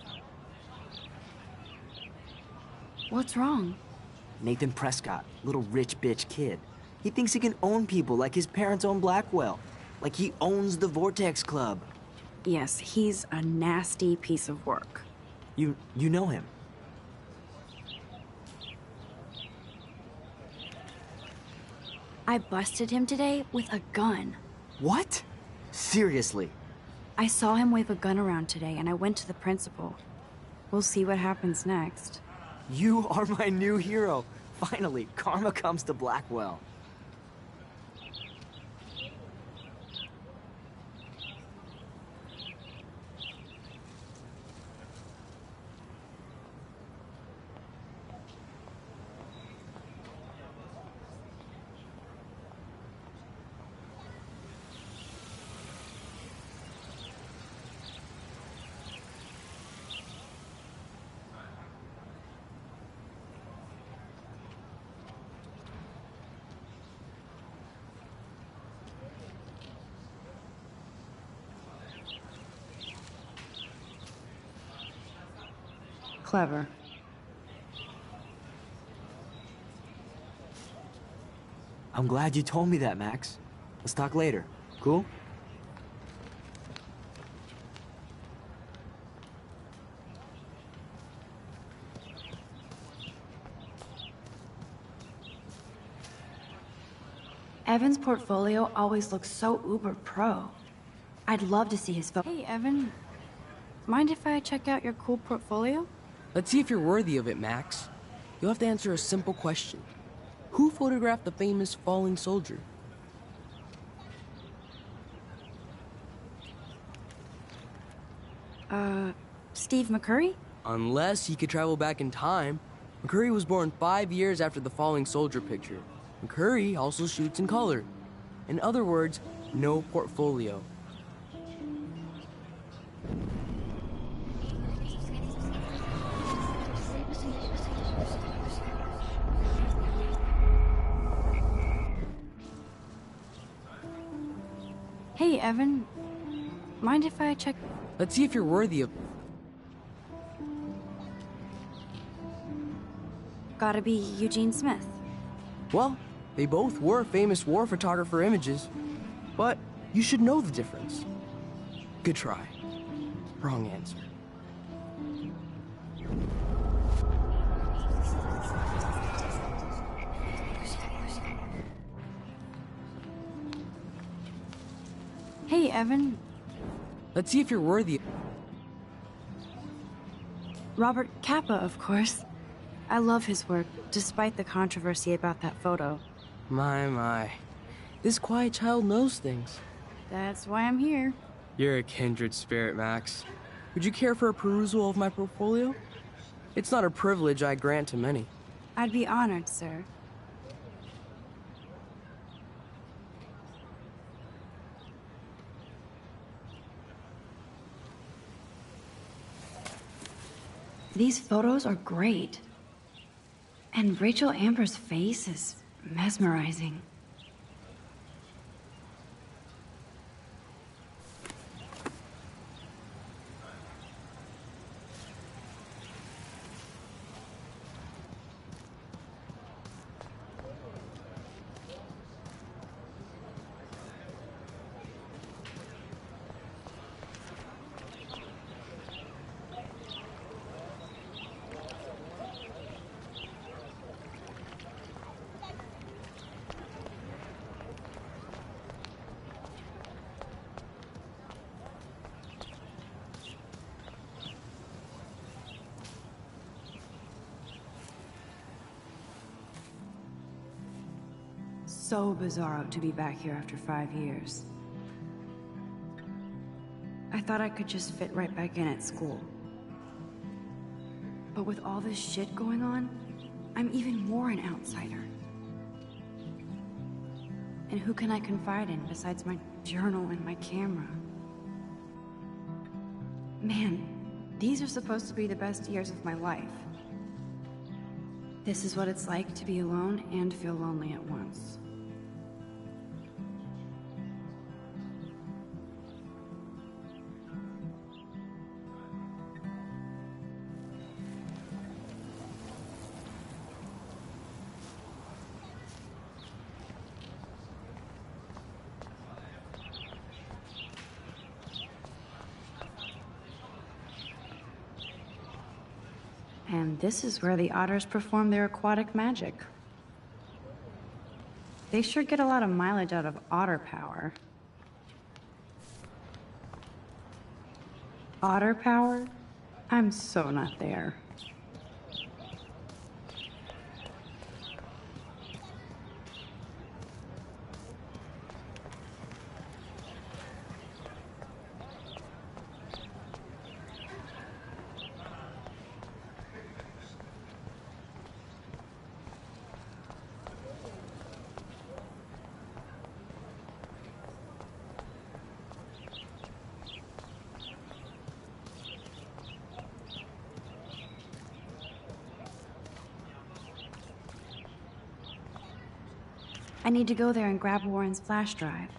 Speaker 1: What's wrong?
Speaker 5: Nathan Prescott, little rich bitch kid. He thinks he can own people like his parents own Blackwell. Like he owns the Vortex Club.
Speaker 1: Yes, he's a nasty piece of work.
Speaker 5: You know him?
Speaker 1: I busted him today with a gun.
Speaker 5: What? Seriously?
Speaker 1: I saw him wave a gun around today, and I went to the principal. We'll see what happens next.
Speaker 5: You are my new hero. Finally, karma comes to Blackwell.
Speaker 1: clever.
Speaker 5: I'm glad you told me that, Max. Let's talk later. Cool?
Speaker 1: Evan's portfolio always looks so uber pro. I'd love to see his photo. Hey, Evan. Mind if I check out your cool portfolio?
Speaker 13: Let's see if you're worthy of it, Max. You'll have to answer a simple question. Who photographed the famous falling soldier?
Speaker 1: Steve McCurry?
Speaker 13: Unless he could travel back in time. McCurry was born 5 years after the falling soldier picture. McCurry also shoots in color. In other words, no portfolio.
Speaker 1: Hey, Evan. Mind if I check...
Speaker 13: Let's see if you're worthy of...
Speaker 1: Gotta be Eugene Smith.
Speaker 13: Well, they both were famous war photographer images. But you should know the difference. Good try. Wrong answer.
Speaker 1: Hey, Evan.
Speaker 13: Let's see if you're worthy.
Speaker 1: Robert Capa, of course. I love his work, despite the controversy about that photo.
Speaker 13: My. This quiet child knows things.
Speaker 1: That's why I'm here.
Speaker 13: You're a kindred spirit, Max. Would you care for a perusal of my portfolio? It's not a privilege I grant to many.
Speaker 1: I'd be honored, sir. These photos are great. And Rachel Amber's face is mesmerizing. So bizarro to be back here after 5 years. I thought I could just fit right back in at school. But with all this shit going on, I'm even more an outsider. And who can I confide in besides my journal and my camera? Man, these are supposed to be the best years of my life. This is what it's like to be alone and feel lonely at once. And this is where the otters perform their aquatic magic. They sure get a lot of mileage out of otter power. Otter power? I'm so not there. I need to go there and grab Warren's flash drive.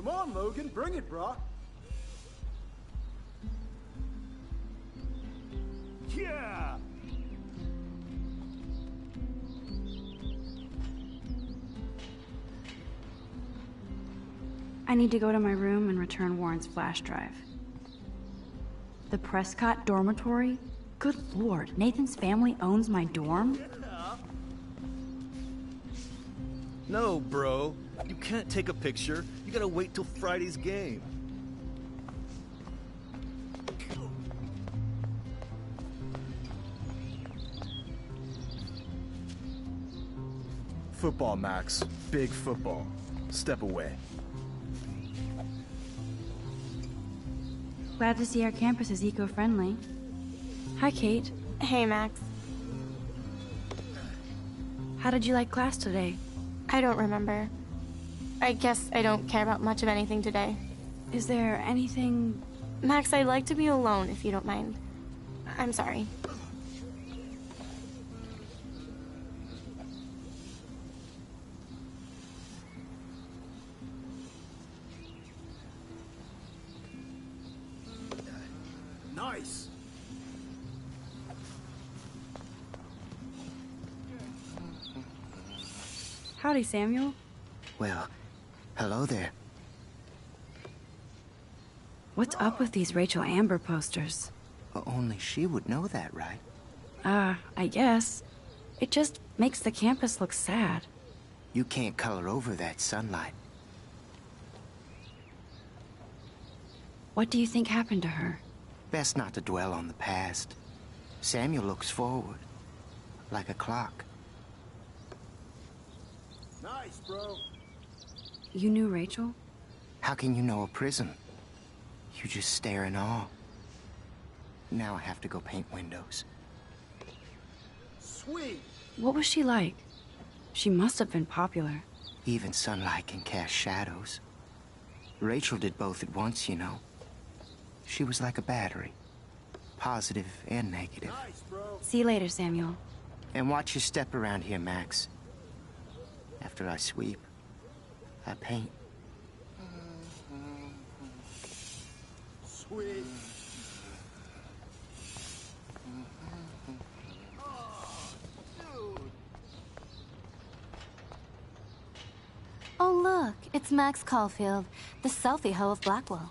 Speaker 14: Come on, Logan, bring it, brah.
Speaker 8: Yeah!
Speaker 1: I need to go to my room and return Warren's flash drive. The Prescott dormitory? Good lord, Nathan's family owns my dorm?
Speaker 12: No, bro. You can't take a picture. You gotta wait till Friday's game.
Speaker 14: Football, Max. Big football. Step away.
Speaker 1: Glad to see our campus is eco-friendly. Hi, Kate.
Speaker 4: Hey, Max.
Speaker 1: How did you like class today?
Speaker 4: I don't remember. I guess I don't care about much of anything today.
Speaker 1: Is there anything...
Speaker 4: Max, I'd like to be alone if you don't mind. I'm sorry.
Speaker 14: Nice.
Speaker 1: Howdy, Samuel.
Speaker 15: Well, hello there.
Speaker 1: What's up with these Rachel Amber posters?
Speaker 15: Only she would know that, right?
Speaker 1: I guess. It just makes the campus look sad.
Speaker 15: You can't color over that sunlight.
Speaker 1: What do you think happened to her?
Speaker 15: Best not to dwell on the past. Samuel looks forward, like a clock.
Speaker 14: Nice, bro.
Speaker 1: You knew Rachel?
Speaker 15: How can you know a prison? You just stare in awe. Now I have to go paint windows.
Speaker 14: Sweet.
Speaker 1: What was she like? She must have been popular.
Speaker 15: Even sunlight can cast shadows. Rachel did both at once, you know. She was like a battery. Positive and negative.
Speaker 14: Nice, bro.
Speaker 1: See you later, Samuel.
Speaker 15: And watch your step around here, Max. After I sweep, I paint.
Speaker 14: Sweet.
Speaker 3: Oh, look, it's Max Caulfield, the selfie hoe of Blackwell.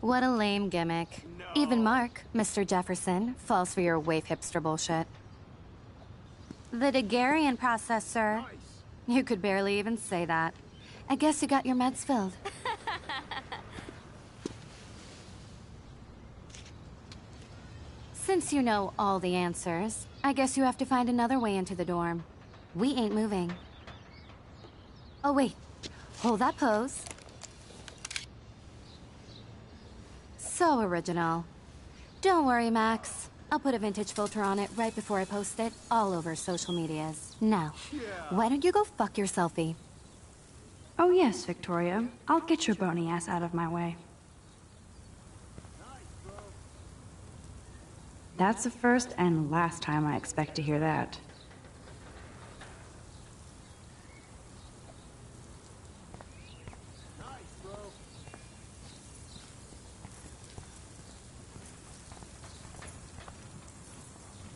Speaker 3: What a lame gimmick. No. Even Mark, Mr. Jefferson, falls for your waif hipster bullshit. The Daguerrean process, sir. Nice. You could barely even say that. I guess you got your meds filled. Since you know all the answers, I guess you have to find another way into the dorm. We ain't moving. Oh, wait. Hold that pose. So original. Don't worry, Max. I'll put a vintage filter on it right before I post it all over social medias. Now, why don't you go fuck your selfie?
Speaker 1: Oh yes, Victoria. I'll get your bony ass out of my way. That's the first and last time I expect to hear that.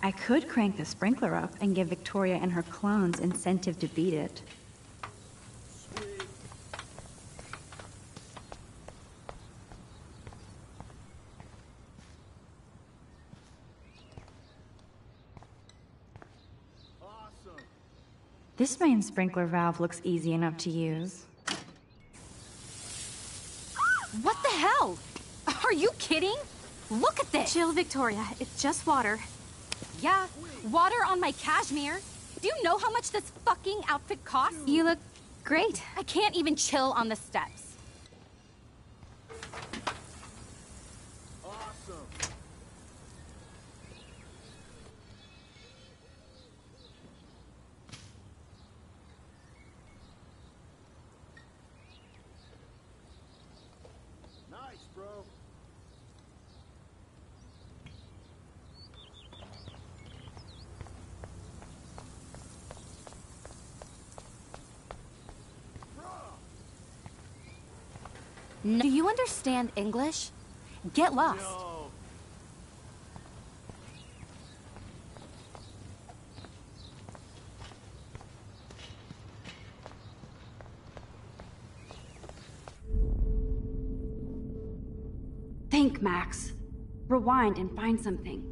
Speaker 1: I could crank the sprinkler up and give Victoria and her clones incentive to beat it.
Speaker 14: Sweet. Awesome.
Speaker 1: This main sprinkler valve looks easy enough to use.
Speaker 3: What the hell? Are you kidding? Look at this!
Speaker 4: Chill, Victoria. It's just water.
Speaker 3: Yeah, water on my cashmere. Do you know how much this fucking outfit costs?
Speaker 7: You look great.
Speaker 3: I can't even chill on the steps.
Speaker 14: Awesome. Nice, bro.
Speaker 3: No. Do you understand English? Get lost.
Speaker 14: No.
Speaker 1: Think, Max. Rewind and find something.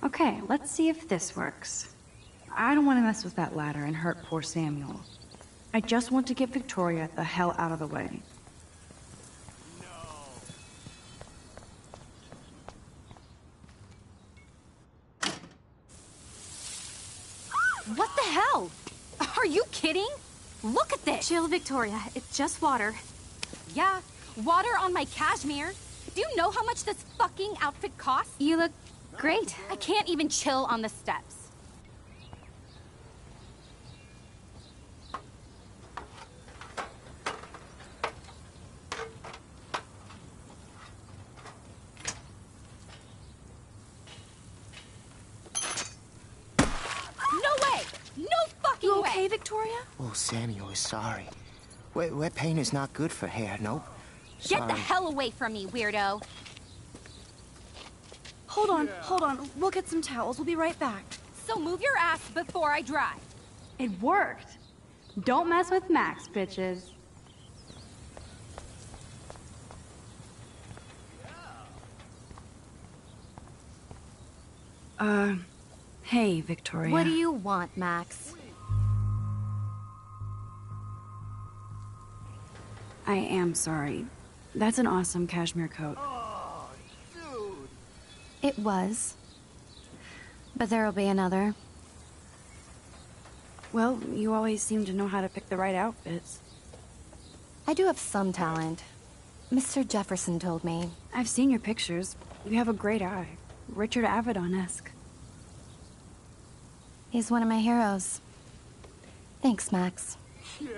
Speaker 1: Okay, let's see if this works. I don't want to mess with that ladder and hurt poor Samuel. I just want to get Victoria the hell out of the way.
Speaker 3: What the hell? Are you kidding? Look at this!
Speaker 7: Chill, Victoria. It's just water.
Speaker 3: Yeah, water on my cashmere. Do you know how much this fucking outfit costs?
Speaker 7: You look great.
Speaker 3: I can't even chill on the steps. No way! No fucking
Speaker 1: You
Speaker 3: way!
Speaker 1: okay, Victoria?
Speaker 15: Oh, Samuel is sorry. Wet paint is not good for hair, nope.
Speaker 3: Get the
Speaker 15: Sorry.
Speaker 3: hell away from me, weirdo!
Speaker 1: Hold on. We'll get some towels. We'll be right back.
Speaker 3: So move your ass before I dry.
Speaker 1: It worked. Don't mess with Max, bitches. Hey, Victoria.
Speaker 3: What do you want, Max?
Speaker 1: I am sorry. That's an awesome cashmere coat.
Speaker 14: Oh, dude.
Speaker 3: It was. But there'll be another.
Speaker 1: Well, you always seem to know how to pick the right outfits.
Speaker 3: I do have some talent. Mr. Jefferson told me.
Speaker 1: I've seen your pictures. You have a great eye. Richard Avedon-esque.
Speaker 3: He's one of my heroes. Thanks, Max.
Speaker 14: Yeah.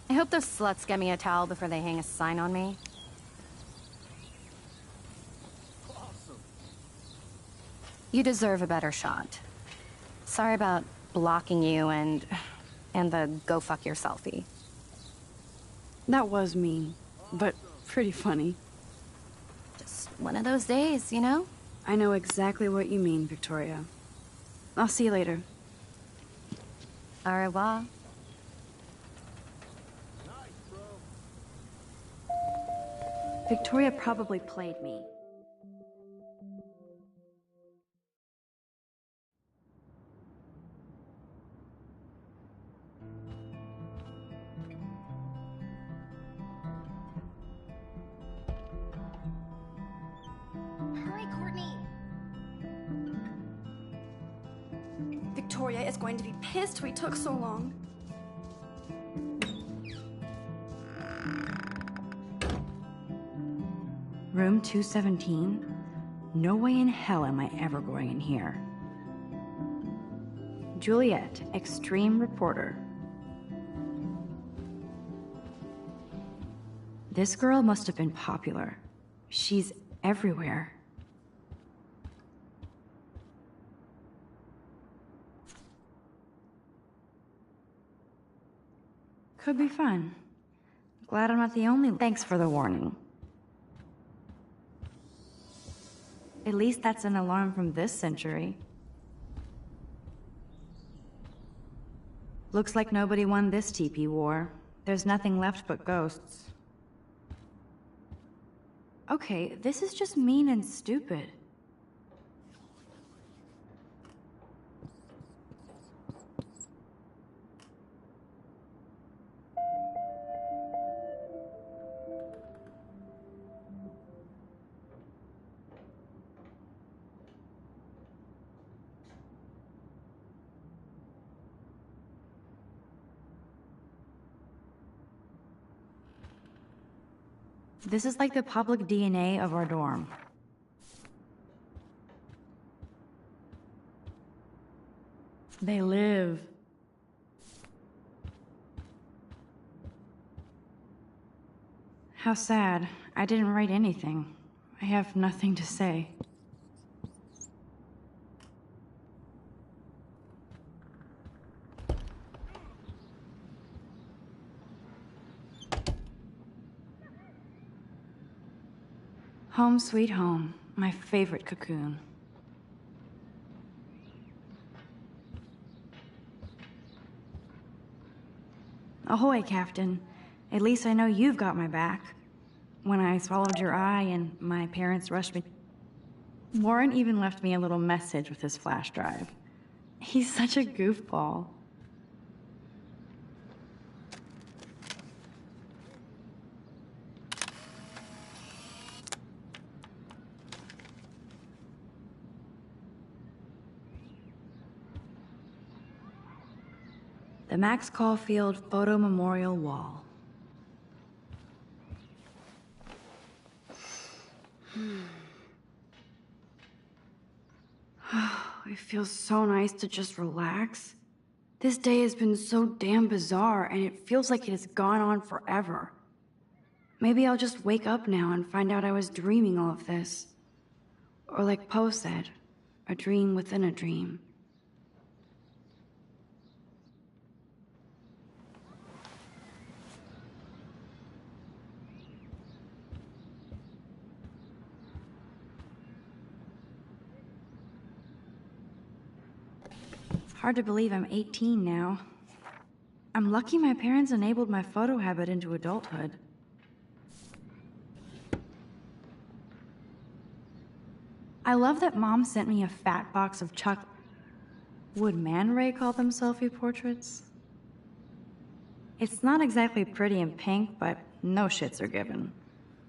Speaker 3: I hope those sluts get me a towel before they hang a sign on me.
Speaker 14: Awesome.
Speaker 3: You deserve a better shot. Sorry about blocking you and the go fuck your selfie.
Speaker 1: That was mean, but pretty funny.
Speaker 3: Just one of those days, you know?
Speaker 1: I know exactly what you mean, Victoria. I'll see you later.
Speaker 3: Au revoir.
Speaker 1: Victoria probably played me.
Speaker 3: Hurry, Courtney.
Speaker 1: Victoria is going to be pissed we took so long. Room 217? No way in hell am I ever going in here. Juliet, extreme reporter. This girl must have been popular. She's everywhere. Could be fun. Glad I'm not the only. Thanks for the warning. At least that's an alarm from this century. Looks like nobody won this TP war. There's nothing left but ghosts. Okay, this is just mean and stupid. This is like the public DNA of our dorm. They live. How sad. I didn't write anything. I have nothing to say. Home sweet home, my favorite cocoon. Ahoy, Captain. At least I know you've got my back. When I swallowed your eye and my parents rushed me... Warren even left me a little message with his flash drive. He's such a goofball. The Max Caulfield Photo Memorial Wall. It feels so nice to just relax. This day has been so damn bizarre, and it feels like it has gone on forever. Maybe I'll just wake up now and find out I was dreaming all of this. Or like Poe said, a dream within a dream. Hard to believe I'm 18 now. I'm lucky my parents enabled my photo habit into adulthood. I love that Mom sent me a fat box of chocolate. Would Man Ray call them selfie portraits? It's not exactly pretty and pink, but no shits are given.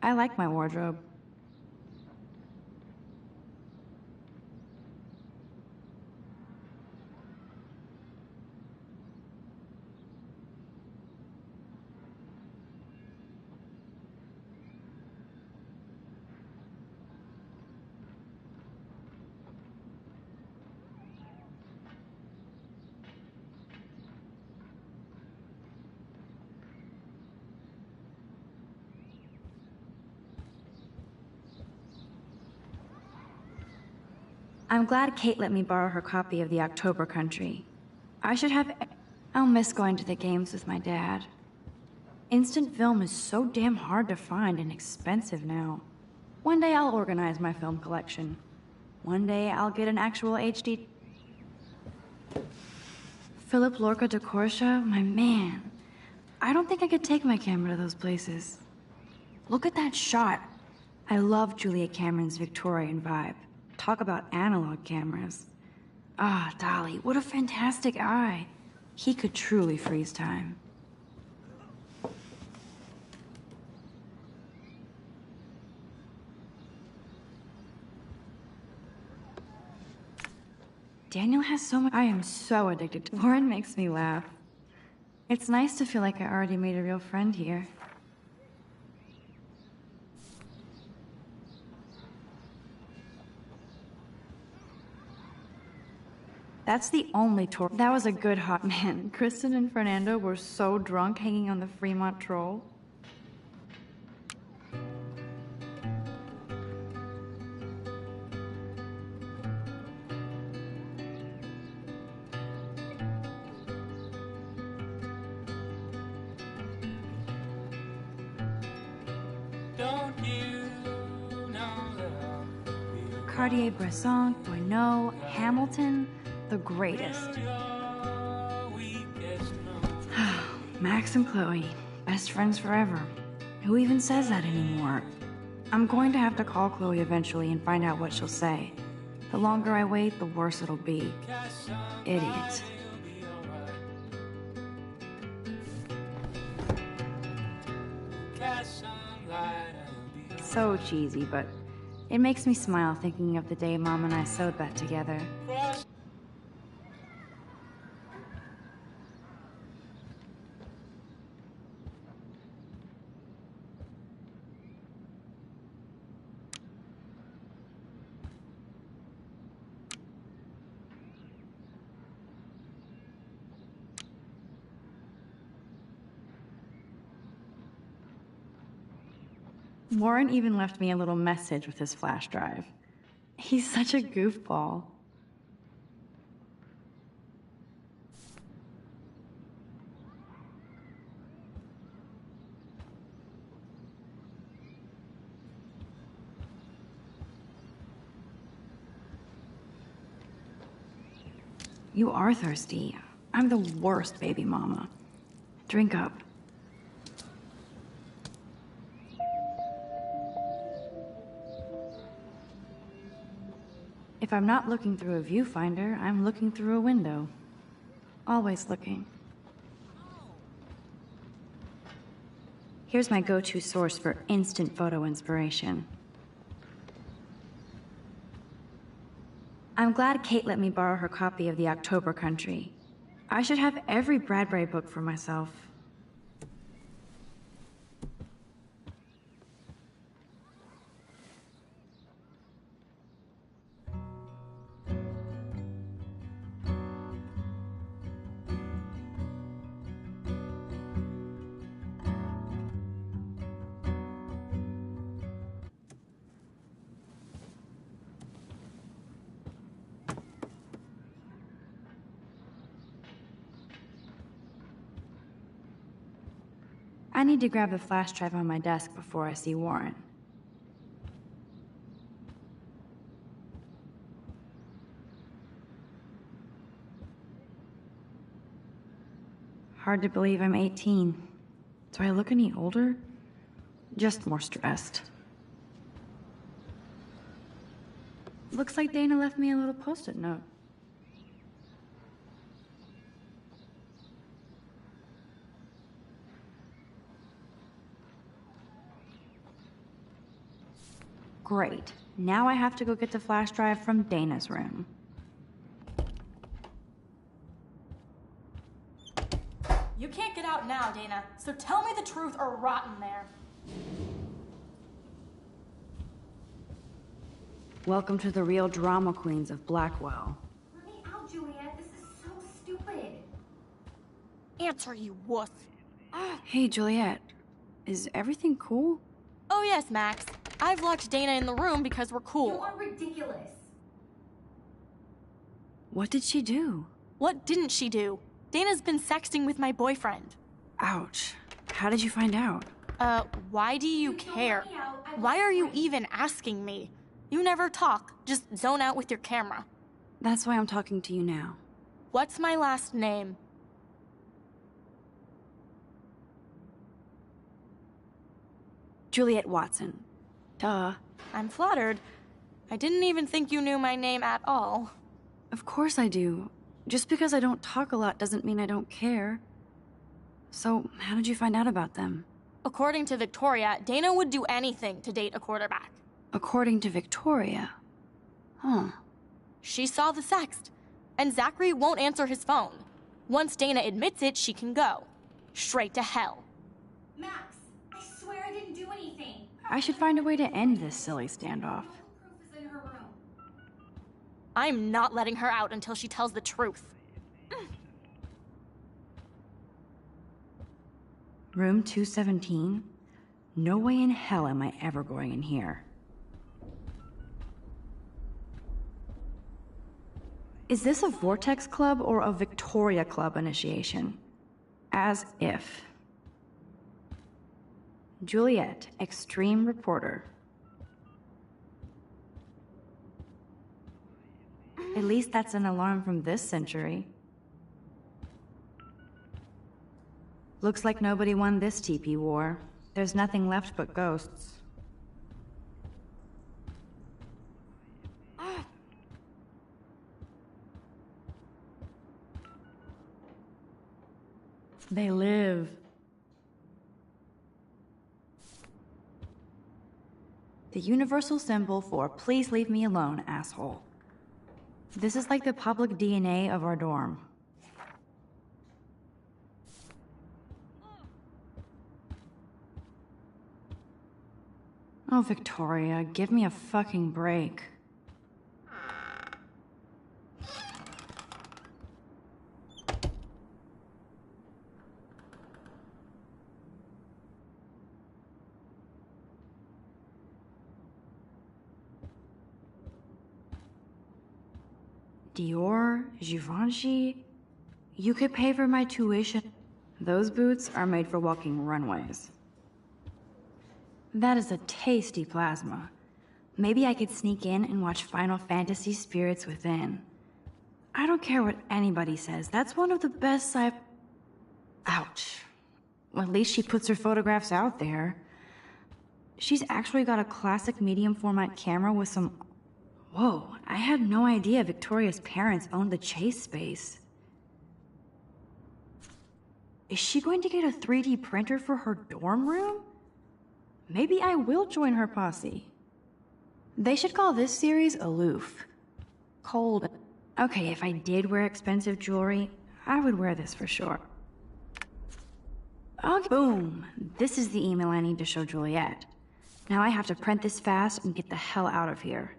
Speaker 1: I like my wardrobe. I'm glad Kate let me borrow her copy of the October Country. I should have... I'll miss going to the games with my dad. Instant film is so damn hard to find and expensive now. One day I'll organize my film collection. One day I'll get an actual HD... Philip Lorca de Corsia, my man. I don't think I could take my camera to those places. Look at that shot. I love Julia Cameron's Victorian vibe. Talk about analog cameras. Ah, Dolly, what a fantastic eye. He could truly freeze time. Daniel has so much... I am so addicted to... Warren makes me laugh. It's nice to feel like I already made a real friend here. That's the only tour. That was a good hot man. Kristen and Fernando were so drunk hanging on the Fremont Troll. Cartier-Bresson, Boineau, Hamilton, the greatest. Max and Chloe, best friends forever. Who even says that anymore? I'm going to have to call Chloe eventually and find out what she'll say. The longer I wait, the worse it'll be. Idiot. So cheesy, but it makes me smile thinking of the day Mom and I sewed that together. Warren even left me a little message with his flash drive. He's such a goofball. You are thirsty. I'm the worst baby mama. Drink up. If I'm not looking through a viewfinder, I'm looking through a window. Always looking. Here's my go-to source for instant photo inspiration. I'm glad Kate let me borrow her copy of The October Country. I should have every Bradbury book for myself. I need to grab the flash drive on my desk before I see Warren. Hard to believe I'm 18. Do I look any older? Just more stressed. Looks like Dana left me a little post-it note. Great. Now I have to go get the flash drive from Dana's room.
Speaker 16: You can't get out now, Dana, so tell me the truth or rot in there.
Speaker 1: Welcome to the real drama queens of Blackwell.
Speaker 16: Let me out, Juliet. This is so stupid. Answer, you wuss.
Speaker 1: Hey, Juliet. Is everything cool?
Speaker 16: Oh yes, Max. I've locked Dana in the room because we're cool.
Speaker 3: You are ridiculous.
Speaker 1: What did she do?
Speaker 16: What didn't she do? Dana's been sexting with my boyfriend.
Speaker 1: Ouch. How did you find out?
Speaker 16: Why do you care? Why are you even asking me? You never talk, just zone out with your camera.
Speaker 1: That's why I'm talking to you now.
Speaker 16: What's my last name?
Speaker 1: Juliet Watson. Duh.
Speaker 16: I'm flattered. I didn't even think you knew my name at all.
Speaker 1: Of course I do. Just because I don't talk a lot doesn't mean I don't care. So, how did you find out about them?
Speaker 16: According to Victoria, Dana would do anything to date a quarterback.
Speaker 1: According to Victoria? Huh.
Speaker 16: She saw the sext, and Zachary won't answer his phone. Once Dana admits it, she can go. Straight to hell.
Speaker 3: Max, I swear I didn't do anything.
Speaker 1: I should find a way to end this silly standoff.
Speaker 3: Proof is in her room.
Speaker 16: I'm not letting her out until she tells the truth.
Speaker 1: Room 217? No way in hell am I ever going in here. Is this a Vortex Club or a Victoria Club initiation? As if. Juliet, extreme reporter. At least that's an alarm from this century. Looks like nobody won this TP war. There's nothing left but ghosts. They live. The universal symbol for please leave me alone, asshole. This is like the public DNA of our dorm. Oh, Victoria, give me a fucking break. Dior, Givenchy. You could pay for my tuition. Those boots are made for walking runways. That is a tasty plasma. Maybe I could sneak in and watch Final Fantasy Spirits Within. I don't care what anybody says. That's one of the best Ouch. Well, at least she puts her photographs out there. She's actually got a classic medium format camera with some... Whoa, I had no idea Victoria's parents owned the Chase space. Is she going to get a 3D printer for her dorm room? Maybe I will join her posse. They should call this series Aloof. Cold. Okay, if I did wear expensive jewelry, I would wear this for sure. Okay, boom. This is the email I need to show Juliet. Now I have to print this fast and get the hell out of here.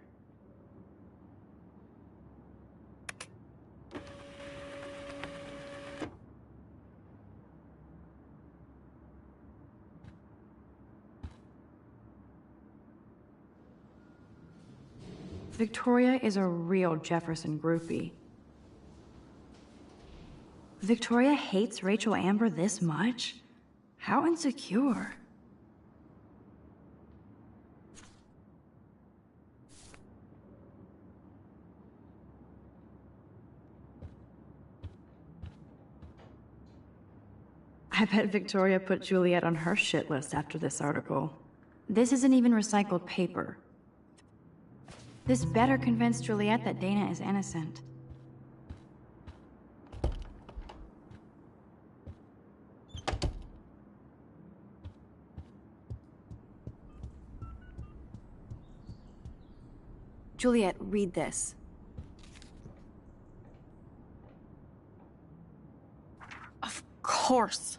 Speaker 1: Victoria is a real Jefferson groupie. Victoria hates Rachel Amber this much? How insecure. I bet Victoria put Juliet on her shit list after this article. This isn't even recycled paper. This better convince Juliet that Dana is innocent. Juliet, read this.
Speaker 16: Of course.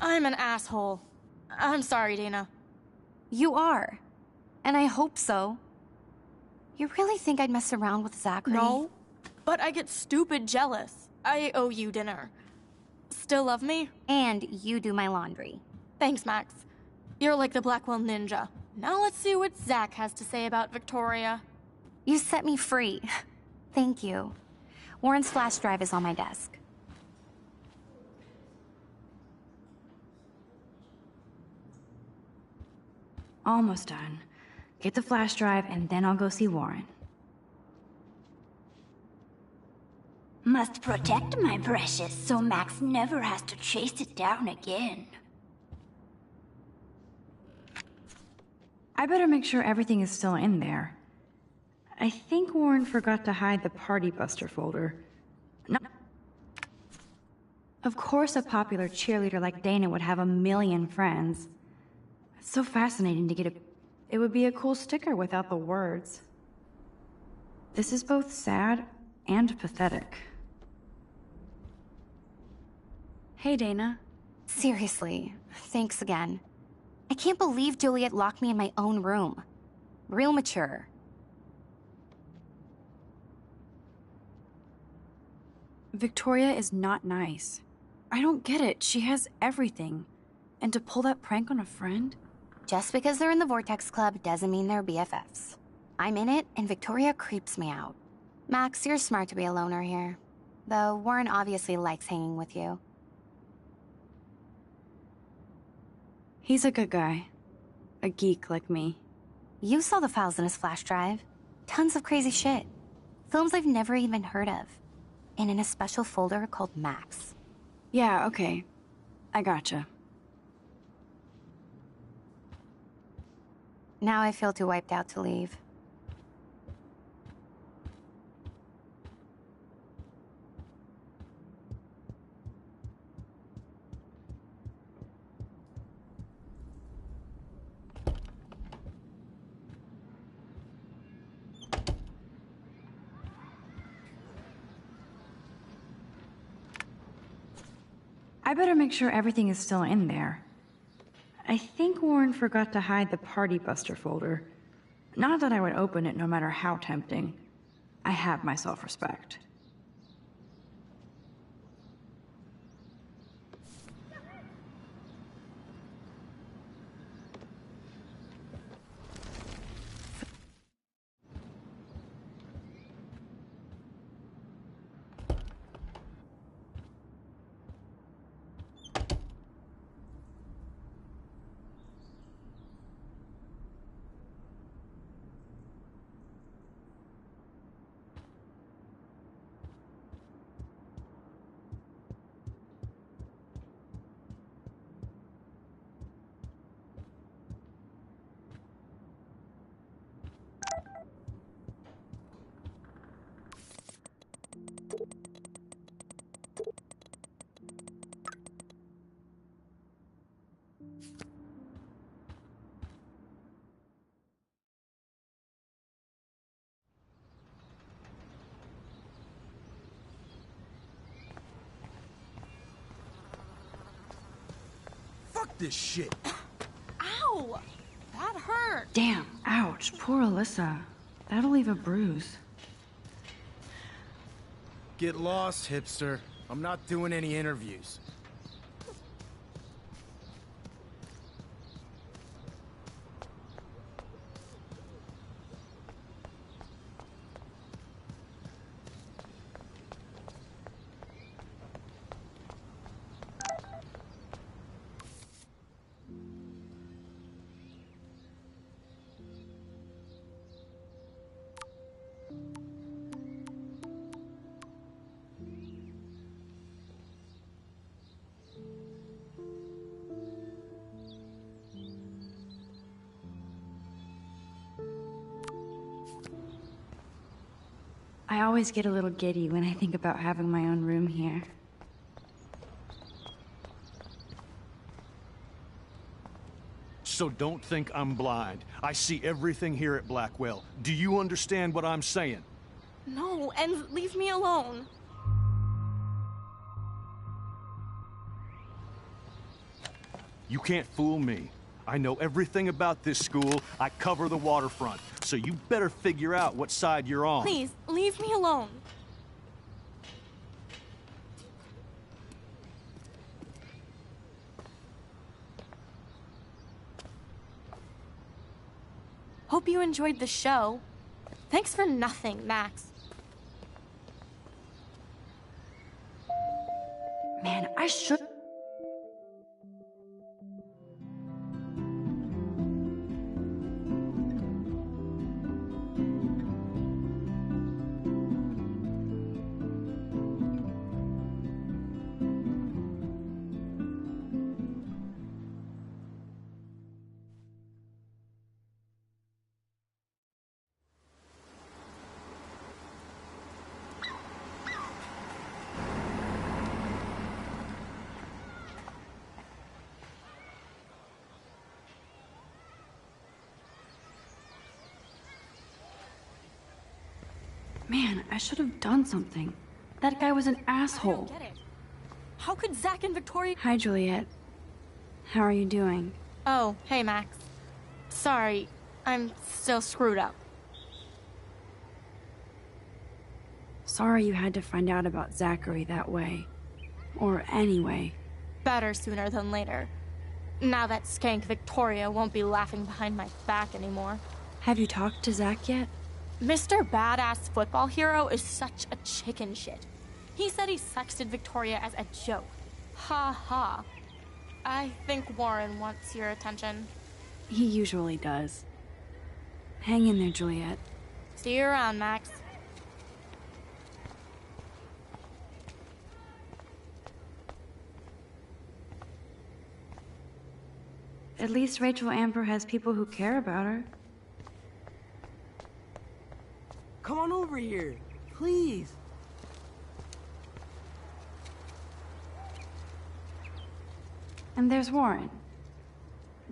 Speaker 16: I'm an asshole. I'm sorry, Dana.
Speaker 3: You are. And I hope so. You really think I'd mess around with Zachary?
Speaker 16: No, but I get stupid jealous. I owe you dinner. Still love me?
Speaker 3: And you do my laundry.
Speaker 16: Thanks, Max. You're like the Blackwell Ninja. Now let's see what Zach has to say about Victoria.
Speaker 3: You set me free. Thank you. Warren's flash drive is on my desk.
Speaker 1: Almost done. Get the flash drive and then I'll go see Warren.
Speaker 17: Must protect my precious so Max never has to chase it down again.
Speaker 1: I better make sure everything is still in there. I think Warren forgot to hide the Party Buster folder. No. Of course a popular cheerleader like Dana would have a million friends. It's so fascinating to get a... It would be a cool sticker without the words. This is both sad and pathetic. Hey, Dana.
Speaker 3: Seriously, thanks again. I can't believe Juliet locked me in my own room. Real mature.
Speaker 1: Victoria is not nice. I don't get it. She has everything. And to pull that prank on a friend?
Speaker 3: Just because they're in the Vortex Club doesn't mean they're BFFs. I'm in it, and Victoria creeps me out. Max, you're smart to be a loner here. Though Warren obviously likes hanging with you.
Speaker 1: He's a good guy. A geek like me.
Speaker 3: You saw the files in his flash drive. Tons of crazy shit. Films I've never even heard of. And in a special folder called Max.
Speaker 1: Yeah, okay. I gotcha.
Speaker 3: Now I feel too wiped out to leave.
Speaker 1: I better make sure everything is still in there. I think Warren forgot to hide the Party Buster folder. Not that I would open it no matter how tempting. I have my self-respect.
Speaker 18: this shit.
Speaker 16: Ow! That hurt.
Speaker 1: Damn, ouch. Poor Alyssa. That'll leave a bruise.
Speaker 18: Get lost, hipster. I'm not doing any interviews.
Speaker 1: I always get a little giddy when I think about having my own room here.
Speaker 8: So don't think I'm blind. I see everything here at Blackwell. Do you understand what I'm saying?
Speaker 16: No, and leave me alone.
Speaker 8: You can't fool me. I know everything about this school. I cover the waterfront. So you better figure out what side you're on.
Speaker 16: Please, leave me alone. Hope you enjoyed the show. Thanks for nothing, Max.
Speaker 1: Man, I should... Man, I should have done something. That guy was an asshole.
Speaker 16: I don't get it. How could Zach and Victoria...
Speaker 1: Hi, Juliet. How are you doing?
Speaker 16: Oh, hey, Max. Sorry, I'm still screwed up.
Speaker 1: Sorry you had to find out about Zachary that way. Or anyway.
Speaker 16: Better sooner than later. Now that skank Victoria won't be laughing behind my back anymore.
Speaker 1: Have you talked to Zach yet?
Speaker 16: Mr. Badass Football Hero is such a chicken shit. He said he sexted Victoria as a joke. Ha ha. I think Warren wants your attention.
Speaker 1: He usually does. Hang in there, Juliet.
Speaker 16: See you around, Max.
Speaker 1: At least Rachel Amber has people who care about her.
Speaker 13: Come on over here, please.
Speaker 1: And there's Warren.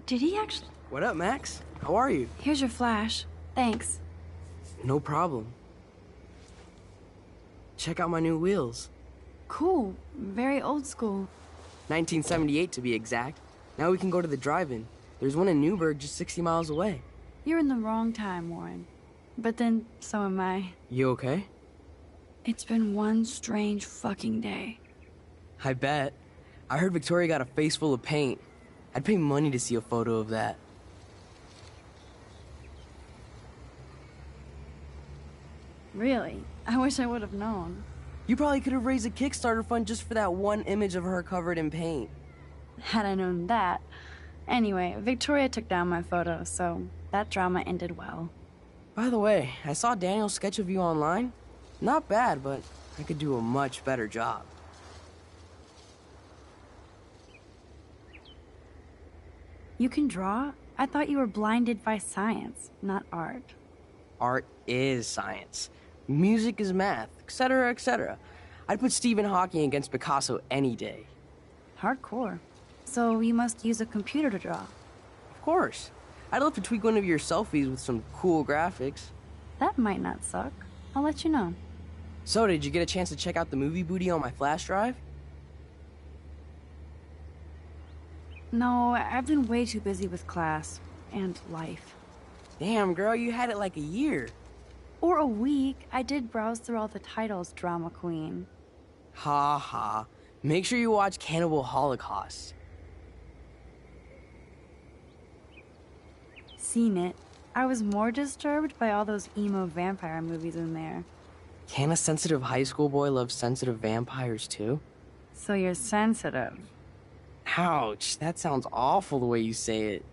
Speaker 1: Did he actually...
Speaker 13: What up, Max? How are you?
Speaker 1: Here's your flash. Thanks.
Speaker 13: No problem. Check out my new wheels.
Speaker 1: Cool. Very old school.
Speaker 13: 1978 to be exact. Now we can go to the drive-in. There's one in Newburgh just 60 miles away.
Speaker 1: You're in the wrong time, Warren. But then, so am I.
Speaker 13: You okay?
Speaker 1: It's been one strange fucking day.
Speaker 13: I bet. I heard Victoria got a face full of paint. I'd pay money to see a photo of that.
Speaker 1: Really? I wish I would have known.
Speaker 13: You probably could have raised a Kickstarter fund just for that one image of her covered in paint.
Speaker 1: Had I known that. Anyway, Victoria took down my photo, so that drama ended well.
Speaker 13: By the way, I saw Daniel's sketch of you online. Not bad, but I could do a much better job.
Speaker 1: You can draw? I thought you were blinded by science, not art.
Speaker 13: Art is science. Music is math, etc., etc. I'd put Stephen Hawking against Picasso any day.
Speaker 1: Hardcore. So you must use a computer to draw.
Speaker 13: Of course. I'd love to tweak one of your selfies with some cool graphics.
Speaker 1: That might not suck. I'll let you know.
Speaker 13: So, did you get a chance to check out the movie booty on my flash drive?
Speaker 1: No, I've been way too busy with class and life.
Speaker 13: Damn, girl, you had it like a year.
Speaker 1: Or a week. I did browse through all the titles, drama queen.
Speaker 13: Ha ha. Make sure you watch Cannibal Holocaust.
Speaker 1: Seen it. I was more disturbed by all those emo vampire movies in there.
Speaker 13: Can a sensitive high school boy love sensitive vampires too?
Speaker 1: So you're sensitive.
Speaker 13: Ouch, that sounds awful the way you say it.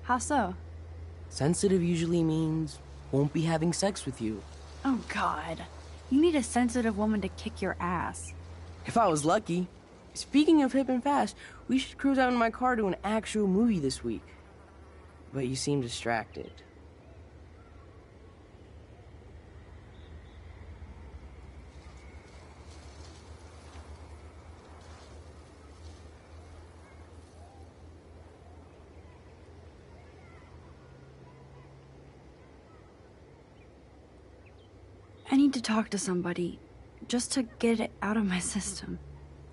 Speaker 1: How so?
Speaker 13: Sensitive usually means won't be having sex with you.
Speaker 1: Oh God. You need a sensitive woman to kick your ass.
Speaker 13: If I was lucky. Speaking of hip and fast, we should cruise out in my car to an actual movie this week. But you seem distracted.
Speaker 1: I need to talk to somebody, just to get it out of my system.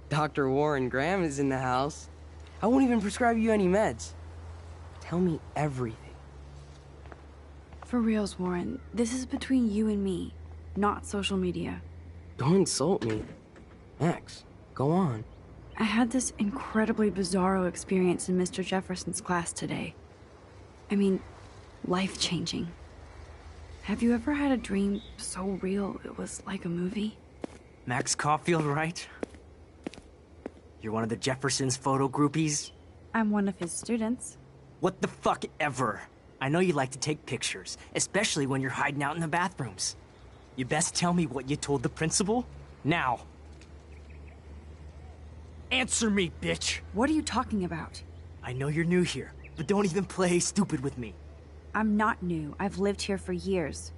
Speaker 13: Dr. Warren Graham is in the house. I won't even prescribe you any meds. Tell me everything.
Speaker 1: For reals, Warren, this is between you and me, not social media.
Speaker 13: Don't insult me. Max, go on.
Speaker 1: I had this incredibly bizarro experience in Mr. Jefferson's class today. I mean, life-changing. Have you ever had a dream so real it was like a movie?
Speaker 5: Max Caulfield, right? You're one of the Jefferson's photo groupies?
Speaker 1: I'm one of his students.
Speaker 5: What the fuck ever? I know you like to take pictures, especially when you're hiding out in the bathrooms. You best tell me what you told the principal, now. Answer me, bitch!
Speaker 1: What are you talking about?
Speaker 5: I know you're new here, but don't even play stupid with me.
Speaker 1: I'm not new. I've lived here for years.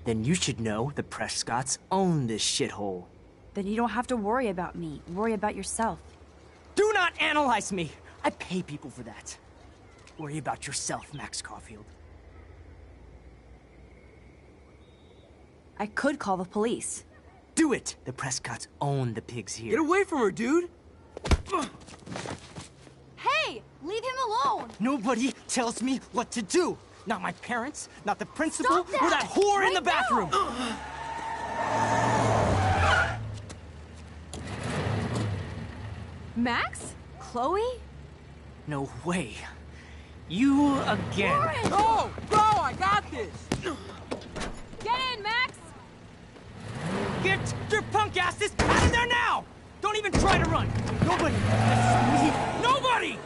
Speaker 5: Then you should know the Prescotts own this shithole.
Speaker 1: Then you don't have to worry about me. Worry about yourself.
Speaker 5: Do not analyze me! I pay people for that. Worry about yourself, Max Caulfield.
Speaker 1: I could call the police.
Speaker 5: Do it! The Prescotts own the pigs here.
Speaker 13: Get away from her, dude!
Speaker 16: Hey! Leave him alone!
Speaker 5: Nobody tells me what to do! Not my parents, not the principal,
Speaker 16: Stop that!
Speaker 5: or that whore
Speaker 16: right
Speaker 5: in the bathroom!
Speaker 7: Max? Chloe?
Speaker 5: No way. You again.
Speaker 7: Warren!
Speaker 13: Oh, bro, I got this!
Speaker 7: Get in, Max!
Speaker 5: Get your punk asses out of there now! Don't even try to run! Nobody! Nobody!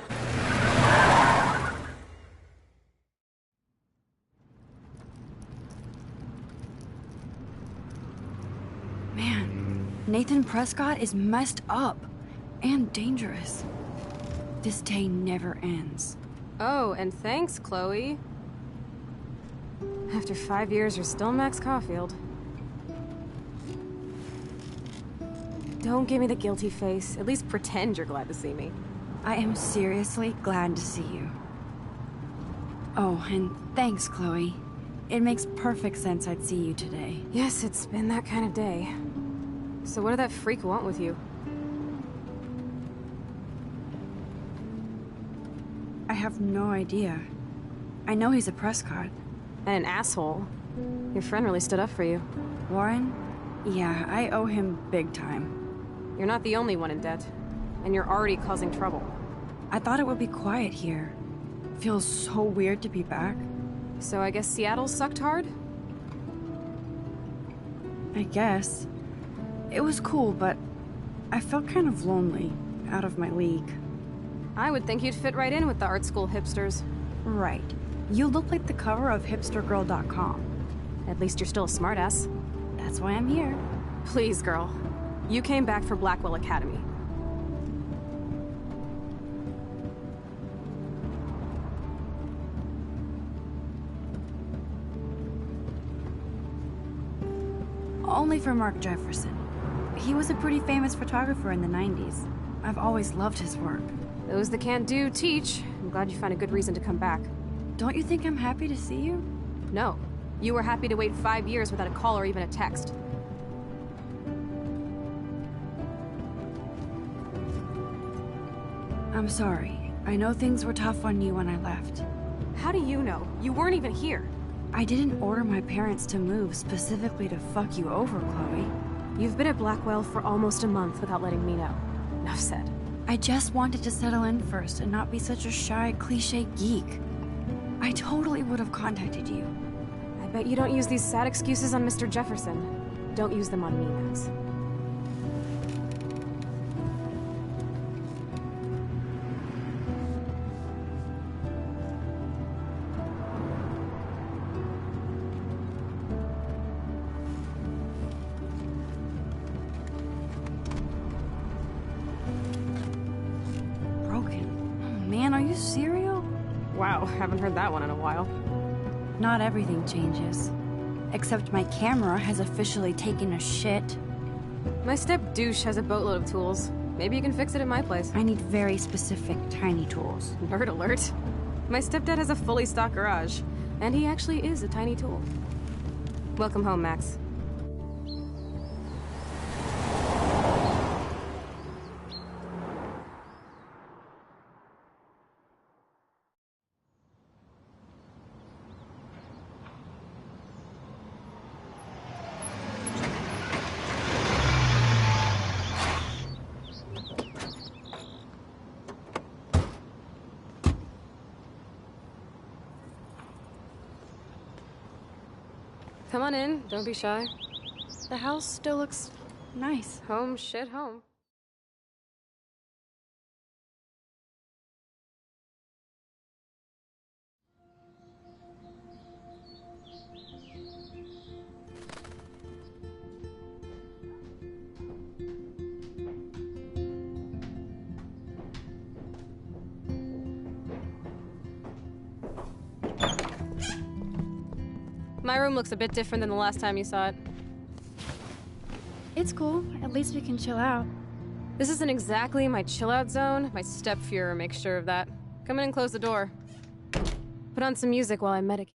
Speaker 1: Man, Nathan Prescott is messed up. And dangerous. This day never ends.
Speaker 7: Oh, and thanks, Chloe. After 5 years, you're still Max Caulfield. Don't give me the guilty face. At least pretend you're glad to see me.
Speaker 1: I am seriously glad to see you. Oh, and thanks, Chloe. It makes perfect sense I'd see you today.
Speaker 7: Yes, it's been that kind of day. So what did that freak want with you?
Speaker 1: I have no idea. I know he's a Prescott.
Speaker 7: And an asshole. Your friend really stood up for you.
Speaker 1: Warren? Yeah, I owe him big time.
Speaker 7: You're not the only one in debt. And you're already causing trouble.
Speaker 1: I thought it would be quiet here. Feels so weird to be back.
Speaker 7: So I guess Seattle sucked hard?
Speaker 1: I guess. It was cool, but I felt kind of lonely, out of my league.
Speaker 7: I would think you'd fit right in with the art school hipsters.
Speaker 1: Right. You look like the cover of hipstergirl.com.
Speaker 7: At least you're still a smartass.
Speaker 1: That's why I'm here.
Speaker 7: Please, girl. You came back for Blackwell Academy.
Speaker 1: Only for Mark Jefferson. He was a pretty famous photographer in the 90s. I've always loved his work.
Speaker 7: Those that can't do, teach. I'm glad you found a good reason to come back.
Speaker 1: Don't you think I'm happy to see you?
Speaker 7: No. You were happy to wait 5 years without a call or even a text.
Speaker 1: I'm sorry. I know things were tough on you when I left.
Speaker 7: How do you know? You weren't even here.
Speaker 1: I didn't order my parents to move specifically to fuck you over, Chloe.
Speaker 7: You've been at Blackwell for almost a month without letting me know. Enough said.
Speaker 1: I just wanted to settle in first and not be such a shy, cliché geek. I totally would have contacted you.
Speaker 7: I bet you don't use these sad excuses on Mr. Jefferson. Don't use them on me, Max.
Speaker 1: Man, are you serial?
Speaker 7: Wow, haven't heard that one in a while.
Speaker 1: Not everything changes. Except my camera has officially taken a shit.
Speaker 7: My step douche has a boatload of tools. Maybe you can fix it at my place.
Speaker 1: I need very specific, tiny tools.
Speaker 7: Nerd alert. My stepdad has a fully stocked garage, and he actually is a tiny tool. Welcome home, Max. Come on in, don't be shy.
Speaker 1: The house still looks nice.
Speaker 7: Home shit home. My room looks a bit different than the last time you saw it.
Speaker 1: It's cool. At least we can chill out.
Speaker 7: This isn't exactly my chill-out zone. My step-Fuhrer makes sure of that. Come in and close the door. Put on some music while I medicate.